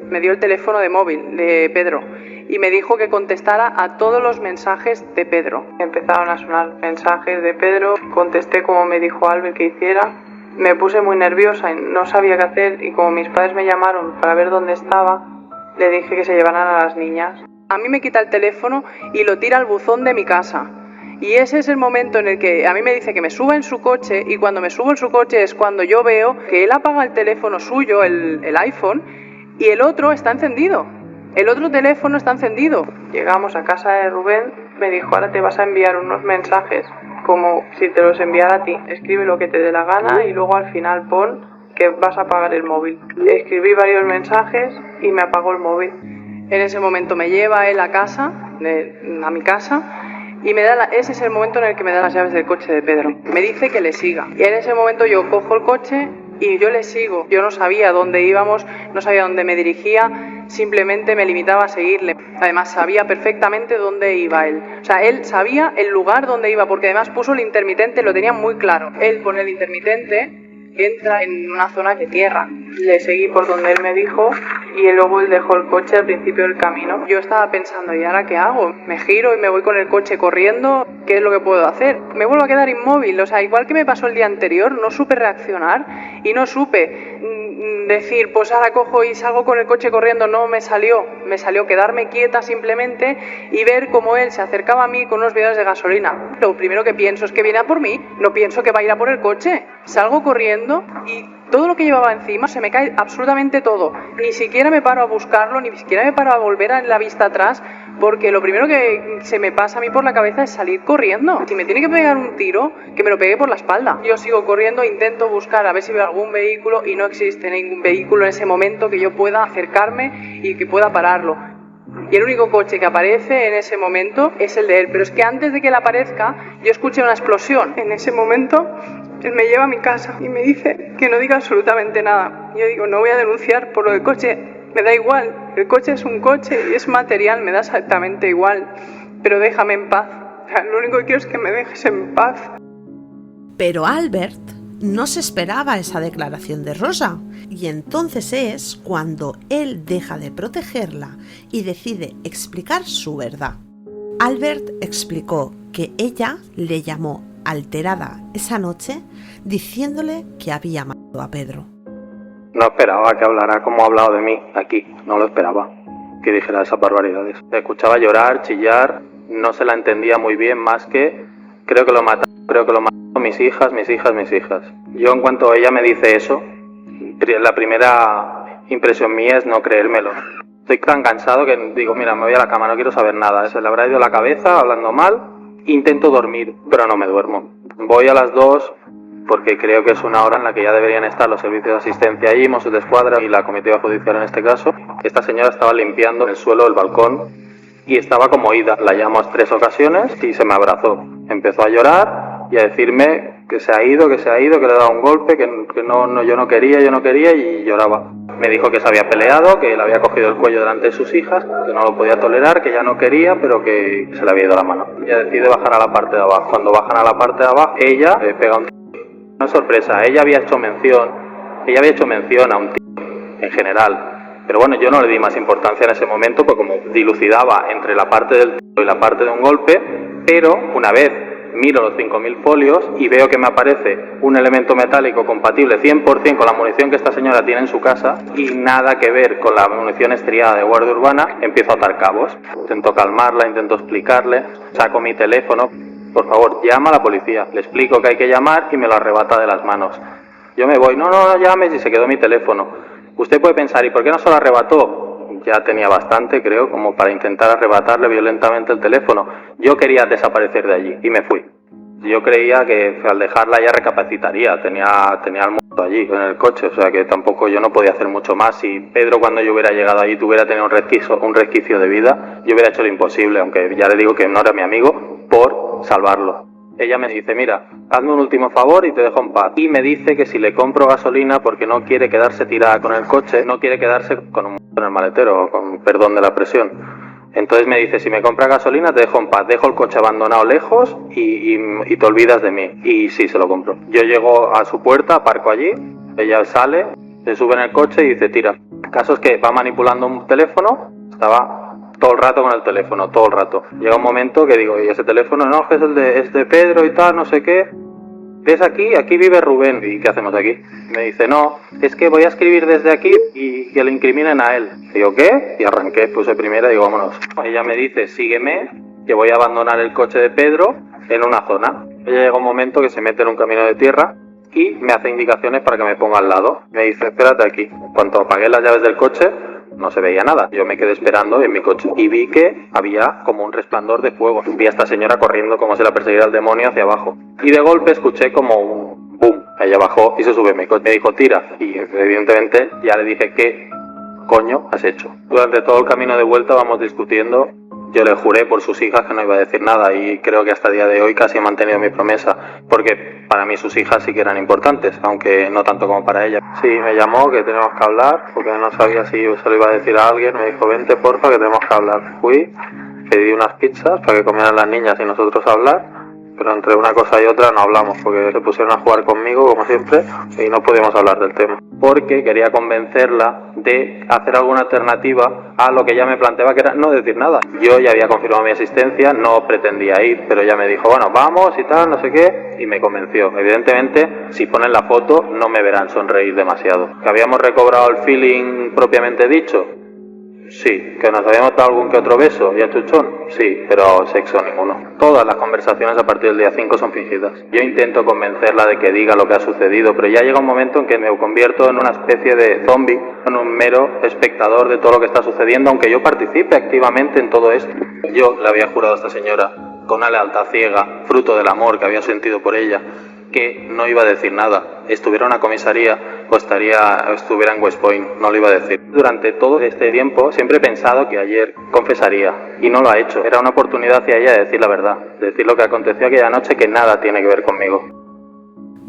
Speaker 2: Me dio el teléfono de móvil de Pedro y me dijo que contestara a todos los mensajes de Pedro. Empezaron a sonar mensajes de Pedro, contesté como me dijo Albert que hiciera. Me puse muy nerviosa y no sabía qué hacer y como mis padres me llamaron para ver dónde estaba, le dije que se llevaran a las niñas. A mí me quita el teléfono y lo tira al buzón de mi casa. Y ese es el momento en el que a mí me dice que me suba en su coche y cuando me subo en su coche es cuando yo veo que él apaga el teléfono suyo, el iPhone, y el otro está encendido. El otro teléfono está encendido. Llegamos a casa de Rubén, me dijo, ahora te vas a enviar unos mensajes como si te los enviara a ti. Escribe lo que te dé la gana y luego al final pon que vas a apagar el móvil. Escribí varios mensajes y me apagó el móvil. En ese momento me lleva él a casa, a mi casa, y ese es el momento en el que me da las llaves del coche de Pedro. Me dice que le siga. Y en ese momento yo cojo el coche y yo le sigo. Yo no sabía dónde íbamos, no sabía dónde me dirigía, simplemente me limitaba a seguirle. Además sabía perfectamente dónde iba él. O sea, él sabía el lugar donde iba, porque además puso el intermitente, lo tenía muy claro. Él pone el intermitente, entra en una zona de tierra. Le seguí por donde él me dijo y luego él dejó el coche al principio del camino. Yo estaba pensando, ¿y ahora qué hago? Me giro y me voy con el coche corriendo. ¿Qué es lo que puedo hacer? Me vuelvo a quedar inmóvil. O sea, igual que me pasó el día anterior, no supe reaccionar y no supe decir, pues ahora cojo y salgo con el coche corriendo. No, me salió quedarme quieta simplemente y ver cómo él se acercaba a mí con unos bidоnes de gasolina. Lo primero que pienso es que viene a por mí, no pienso que va a ir a por el coche. Salgo corriendo y todo lo que llevaba encima se me cae absolutamente todo. Ni siquiera me paro a buscarlo, ni siquiera me paro a volver a la vista atrás, porque lo primero que se me pasa a mí por la cabeza es salir corriendo. Si me tiene que pegar un tiro, que me lo pegue por la espalda. Yo sigo corriendo, intento buscar a ver si veo algún vehículo y no existe ningún vehículo en ese momento que yo pueda acercarme y que pueda pararlo. Y el único coche que aparece en ese momento es el de él. Pero es que antes de que él aparezca, yo escuché una explosión. En ese momento, él me lleva a mi casa y me dice que no diga absolutamente nada. Yo digo, no voy a denunciar por lo del coche, me da igual. El coche es un coche y es material, me da exactamente igual. Pero déjame en paz. O sea, lo único que quiero es que me dejes en paz.
Speaker 1: Pero Albert no se esperaba esa declaración de Rosa, y entonces es cuando él deja de protegerla y decide explicar su verdad. Albert explicó que ella le llamó alterada esa noche diciéndole que había matado a Pedro.
Speaker 7: No esperaba que hablara como ha hablado de mí aquí, no lo esperaba, que dijera esas barbaridades. Escuchaba llorar, chillar, no se la entendía muy bien, más que creo que lo mataron mis hijas. Yo en cuanto ella me dice eso, la primera impresión mía es no creérmelo. Estoy tan cansado que digo, mira, me voy a la cama, no quiero saber nada. Se le habrá ido la cabeza hablando mal, intento dormir, pero no me duermo. Voy a las 2 porque creo que es una hora en la que ya deberían estar los servicios de asistencia allí, Mossos d'Esquadra y la comitiva judicial en este caso. Esta señora estaba limpiando el suelo del balcón y estaba como ida. La llamo 3 ocasiones y se me abrazó. Empezó a llorar y a decirme que se ha ido, que le he dado un golpe, que no, yo no quería y lloraba. Me dijo que se había peleado, que le había cogido el cuello delante de sus hijas, que no lo podía tolerar, que ya no quería, pero que se le había ido la mano. Ella decide bajar a la parte de abajo. Cuando bajan a la parte de abajo, ella le pega un tiro. No es sorpresa, ella había hecho mención a un tiro en general. Pero bueno, yo no le di más importancia en ese momento, porque como dilucidaba entre la parte del tiro y la parte de un golpe, pero una vez miro los 5.000 folios y veo que me aparece un elemento metálico compatible 100% con la munición que esta señora tiene en su casa y nada que ver con la munición estriada de Guardia Urbana, empiezo a atar cabos. Intento calmarla, intento explicarle, saco mi teléfono, por favor, llama a la policía, le explico que hay que llamar y me lo arrebata de las manos. Yo me voy, no llames, y se quedó mi teléfono. Usted puede pensar, ¿y por qué no se lo arrebató? Ya tenía bastante, creo, como para intentar arrebatarle violentamente el teléfono. Yo quería desaparecer de allí y me fui. Yo creía que al dejarla ya recapacitaría, tenía al muerto allí en el coche, o sea que tampoco yo no podía hacer mucho más. Si Pedro, cuando yo hubiera llegado allí, tuviera tenido un resquicio de vida, yo hubiera hecho lo imposible, aunque ya le digo que no era mi amigo, por salvarlo. Ella me dice, mira, hazme un último favor y te dejo en paz. Y me dice que si le compro gasolina, porque no quiere quedarse tirada con el coche, no quiere quedarse con un muerto en el maletero, con perdón de la expresión. Entonces me dice, si me compras gasolina te dejo en paz, dejo el coche abandonado lejos y te olvidas de mí. Y sí, se lo compro. Yo llego a su puerta, aparco allí, ella sale, se sube en el coche y dice, tira. El caso es que va manipulando un teléfono, estaba todo el rato con el teléfono, todo el rato. Llega un momento que digo, ¿y ese teléfono? No, que es de Pedro y tal, no sé qué. ¿Ves aquí? Aquí vive Rubén. ¿Y qué hacemos aquí? Me dice, no, es que voy a escribir desde aquí y que le incriminen a él. Digo, ¿qué? Y arranqué, puse primera y digo, vámonos. Ella me dice, sígueme, que voy a abandonar el coche de Pedro en una zona. Ella llega un momento que se mete en un camino de tierra y me hace indicaciones para que me ponga al lado. Me dice, espérate aquí. Cuando apagué las llaves del coche, no se veía nada. Yo me quedé esperando en mi coche y vi que había como un resplandor de fuego. Vi a esta señora corriendo como si la persiguiera el demonio hacia abajo. Y de golpe escuché como un boom. Ella bajó y se sube en mi coche. Me dijo, tira. Y evidentemente ya le dije, ¿qué coño has hecho? Durante todo el camino de vuelta vamos discutiendo. Yo le juré por sus hijas que no iba a decir nada y creo que hasta el día de hoy casi he mantenido mi promesa, porque para mí sus hijas sí que eran importantes, aunque no tanto como para ella. Sí, me llamó que tenemos que hablar, porque no sabía si se lo iba a decir a alguien. Me dijo, vente porfa que tenemos que hablar. Fui, pedí unas pizzas para que comieran las niñas y nosotros hablar, pero entre una cosa y otra no hablamos, porque se pusieron a jugar conmigo como siempre y no pudimos hablar del tema. Porque quería convencerla de hacer alguna alternativa a lo que ella me planteaba, que era no decir nada. Yo ya había confirmado mi asistencia, no pretendía ir, pero ella me dijo, bueno, vamos y tal, no sé qué, y me convenció. Evidentemente, si ponen la foto, no me verán sonreír demasiado. ¿Que habíamos recobrado el feeling propiamente dicho? Sí. ¿Que nos habíamos dado algún que otro beso y achuchón? Sí, pero sexo ninguno. Todas las conversaciones a partir del día 5 son fingidas. Yo intento convencerla de que diga lo que ha sucedido, pero ya llega un momento en que me convierto en una especie de zombie, en un mero espectador de todo lo que está sucediendo, aunque yo participe activamente en todo esto. Yo le había jurado a esta señora, con una lealtad ciega, fruto del amor que había sentido por ella, que no iba a decir nada. Estuviera en una comisaría o estuviera en West Point, no lo iba a decir. Durante todo este tiempo siempre he pensado que ayer confesaría y no lo ha hecho. Era una oportunidad hacia ella de decir la verdad, de decir lo que aconteció aquella noche, que nada tiene que ver conmigo.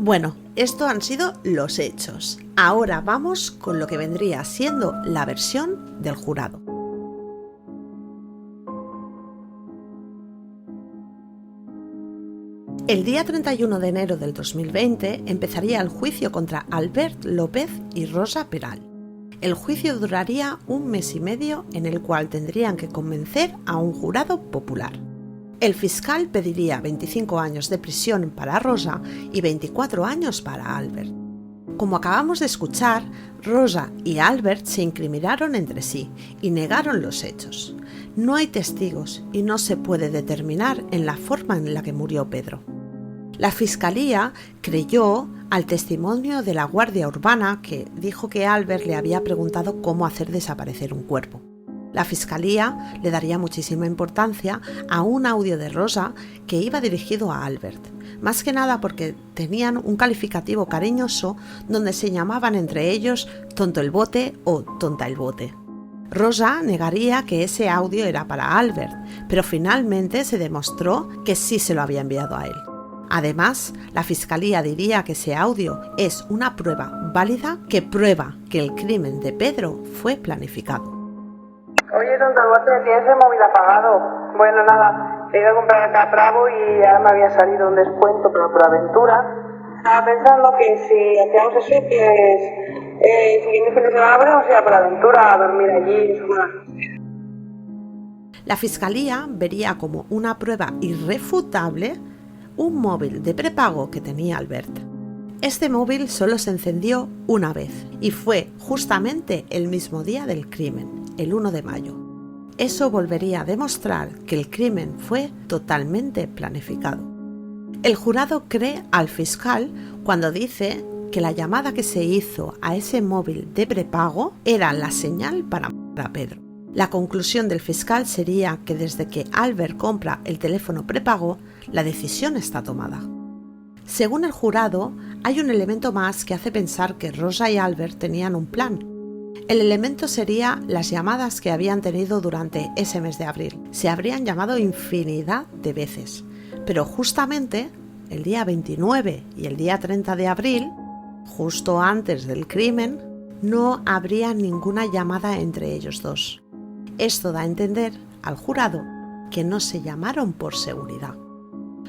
Speaker 1: Bueno, esto han sido los hechos. Ahora vamos con lo que vendría siendo la versión del jurado. El día 31 de enero del 2020 empezaría el juicio contra Albert López y Rosa Peral. El juicio duraría 1 mes y medio, en el cual tendrían que convencer a un jurado popular. El fiscal pediría 25 años de prisión para Rosa y 24 años para Albert. Como acabamos de escuchar, Rosa y Albert se incriminaron entre sí y negaron los hechos. No hay testigos y no se puede determinar en la forma en la que murió Pedro. La Fiscalía creyó al testimonio de la Guardia Urbana, que dijo que Albert le había preguntado cómo hacer desaparecer un cuerpo. La Fiscalía le daría muchísima importancia a un audio de Rosa que iba dirigido a Albert, más que nada porque tenían un calificativo cariñoso donde se llamaban entre ellos tonto el bote o tonta el bote. Rosa negaría que ese audio era para Albert, pero finalmente se demostró que sí se lo había enviado a él. Además, la Fiscalía diría que ese audio es una prueba válida que prueba que el crimen de Pedro fue planificado.
Speaker 2: Oye, tonto, ¿tienes el móvil apagado? Bueno, nada, he ido a comprar acá a Bravo y ya me había salido un descuento, pero por aventura. Estaba pensando que si hacíamos eso, que el siguiente fin de semana podemos ir a por aventura a dormir allí.
Speaker 1: La Fiscalía vería como una prueba irrefutable un móvil de prepago que tenía Albert. Este móvil solo se encendió una vez y fue justamente el mismo día del crimen, el 1 de mayo. Eso volvería a demostrar que el crimen fue totalmente planificado. El jurado cree al fiscal cuando dice que la llamada que se hizo a ese móvil de prepago era la señal para matar a Pedro. La conclusión del fiscal sería que desde que Albert compra el teléfono prepago, la decisión está tomada. Según el jurado, hay un elemento más que hace pensar que Rosa y Albert tenían un plan. El elemento sería las llamadas que habían tenido durante ese mes de abril. Se habrían llamado infinidad de veces, pero justamente el día 29 y el día 30 de abril, justo antes del crimen, no habría ninguna llamada entre ellos dos. Esto da a entender al jurado que no se llamaron por seguridad.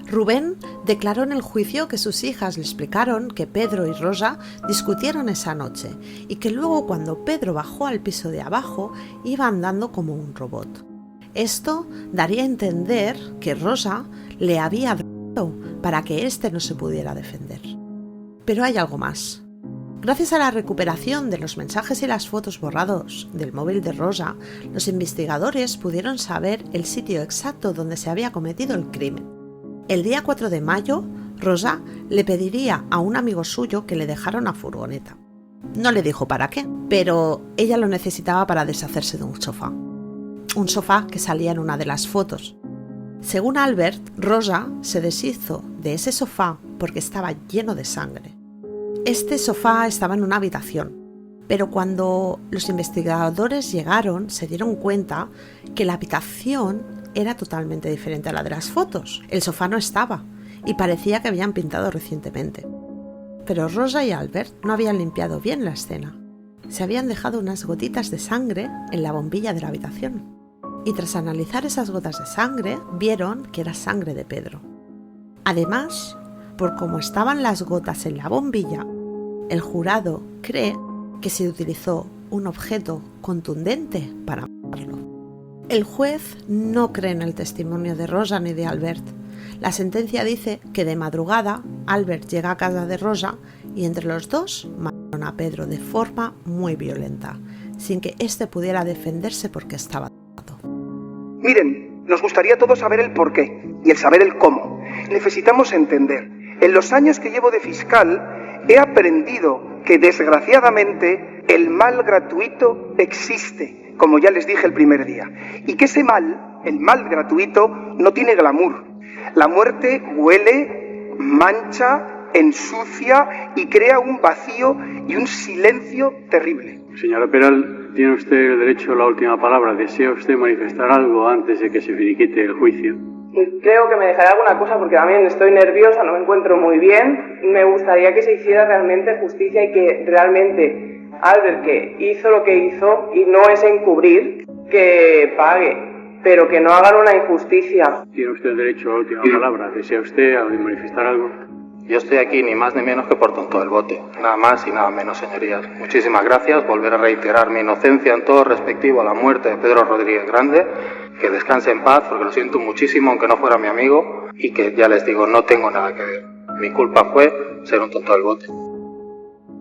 Speaker 1: Rubén declaró en el juicio que sus hijas le explicaron que Pedro y Rosa discutieron esa noche y que luego cuando Pedro bajó al piso de abajo iba andando como un robot. Esto daría a entender que Rosa le había drogado para que éste no se pudiera defender. Pero hay algo más. Gracias a la recuperación de los mensajes y las fotos borrados del móvil de Rosa, los investigadores pudieron saber el sitio exacto donde se había cometido el crimen. El día 4 de mayo, Rosa le pediría a un amigo suyo que le dejara una furgoneta. No le dijo para qué, pero ella lo necesitaba para deshacerse de un sofá. Un sofá que salía en una de las fotos. Según Albert, Rosa se deshizo de ese sofá porque estaba lleno de sangre. Este sofá estaba en una habitación, pero cuando los investigadores llegaron se dieron cuenta que la habitación era totalmente diferente a la de las fotos. El sofá no estaba y parecía que habían pintado recientemente. Pero Rosa y Albert no habían limpiado bien la escena. Se habían dejado unas gotitas de sangre en la bombilla de la habitación. Y tras analizar esas gotas de sangre, vieron que era sangre de Pedro. Además, por cómo estaban las gotas en la bombilla, el jurado cree que se utilizó un objeto contundente para matarlo. El juez no cree en el testimonio de Rosa ni de Albert. La sentencia dice que de madrugada Albert llega a casa de Rosa y entre los dos mataron a Pedro de forma muy violenta, sin que éste pudiera defenderse porque estaba atado.
Speaker 6: Miren, nos gustaría todos saber el porqué y el saber el cómo. Necesitamos entender. En los años que llevo de fiscal he aprendido que desgraciadamente el mal gratuito existe, como ya les dije el primer día, y que ese mal, el mal gratuito, no tiene glamour. La muerte huele, mancha, ensucia y crea un vacío y un silencio terrible.
Speaker 9: Señora Peral, tiene usted el derecho a la última palabra. ¿Desea usted manifestar algo antes de que se finiquite el juicio?
Speaker 2: Creo que me dejaré alguna cosa porque también estoy nerviosa, no me encuentro muy bien. Me gustaría que se hiciera realmente justicia y que realmente Albert, que hizo lo que hizo y no es encubrir, que pague. Pero que no hagan una injusticia.
Speaker 9: Tiene usted el derecho a la última palabra. ¿Desea usted manifestar algo?
Speaker 7: Yo estoy aquí ni más ni menos que por tonto del bote. Nada más y nada menos, señorías. Muchísimas gracias. Volver a reiterar mi inocencia en todo respectivo a la muerte de Pedro Rodríguez Grande. Que descanse en paz, porque lo siento muchísimo, aunque no fuera mi amigo. Y que, ya les digo, no tengo nada que ver. Mi culpa fue ser un tonto del bote.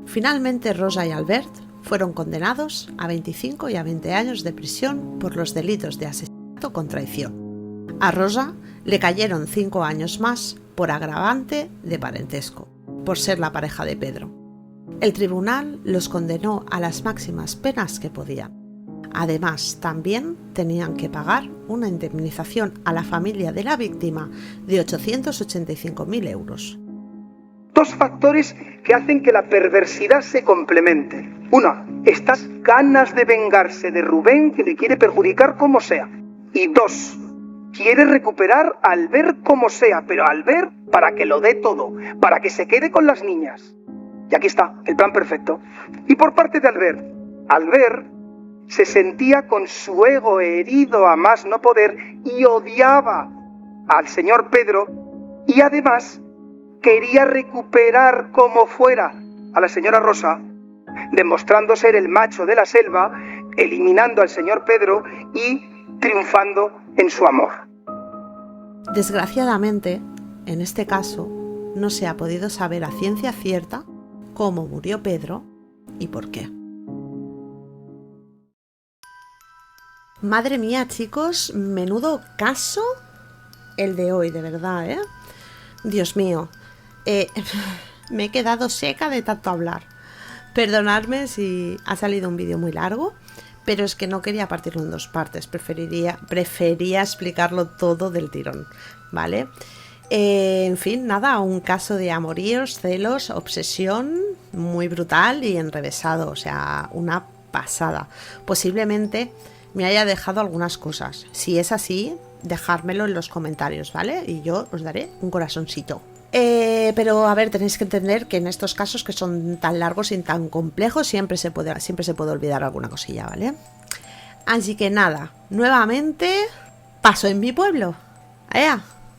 Speaker 1: Finalmente, Rosa y Albert fueron condenados a 25 y a 20 años de prisión por los delitos de asesinato con traición. A Rosa le cayeron 5 años más por agravante de parentesco, por ser la pareja de Pedro. El tribunal los condenó a las máximas penas que podían. Además, también tenían que pagar una indemnización a la familia de la víctima de 885.000 euros.
Speaker 6: Dos factores que hacen que la perversidad se complemente. Una, estas ganas de vengarse de Rubén que le quiere perjudicar como sea. Y dos, quiere recuperar a Albert como sea, pero a Albert para que lo dé todo, para que se quede con las niñas. Y aquí está, el plan perfecto. Y por parte de Albert se sentía con su ego herido a más no poder y odiaba al señor Pedro y además quería recuperar como fuera a la señora Rosa, demostrando ser el macho de la selva, eliminando al señor Pedro y triunfando en su amor.
Speaker 1: Desgraciadamente, en este caso, no se ha podido saber a ciencia cierta cómo murió Pedro y por qué. Madre mía, chicos, menudo caso el de hoy, de verdad, ¿eh? Dios mío, me he quedado seca de tanto hablar. Perdonadme si ha salido un vídeo muy largo, pero es que no quería partirlo en dos partes, prefería explicarlo todo del tirón, ¿vale? En fin, nada, un caso de amoríos, celos, obsesión muy brutal y enrevesado, o sea, una pasada. Posiblemente me haya dejado algunas cosas. Si es así, dejármelo en los comentarios, ¿vale? Y yo os daré un corazoncito. Pero a ver, tenéis que entender que en estos casos que son tan largos y tan complejos siempre se puede olvidar alguna cosilla, ¿vale? Así que nada, nuevamente Pasó en mi pueblo.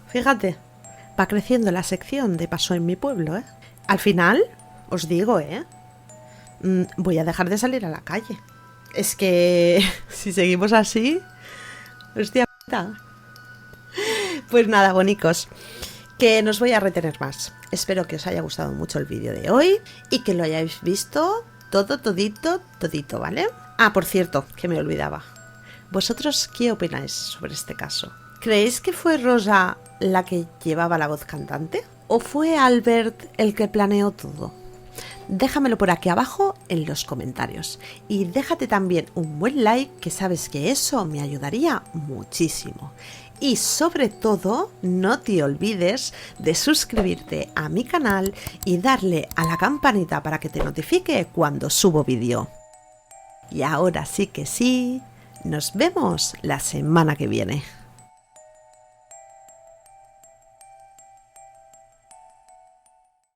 Speaker 1: Fíjate, va creciendo la sección de Pasó en mi pueblo, ¿eh? Al final, os digo, voy a dejar de salir a la calle. Es que si seguimos así, hostia puta. Pues nada, bonicos, que no os voy a retener más. Espero que os haya gustado mucho el vídeo de hoy y que lo hayáis visto todito, ¿vale? Ah, por cierto, que me olvidaba. ¿Vosotros qué opináis sobre este caso? ¿Creéis que fue Rosa la que llevaba la voz cantante? ¿O fue Albert el que planeó todo? Déjamelo por aquí abajo en los comentarios y déjate también un buen like, que sabes que eso me ayudaría muchísimo. Y sobre todo, no te olvides de suscribirte a mi canal y darle a la campanita para que te notifique cuando subo vídeo. Y ahora sí que sí, nos vemos la semana que viene.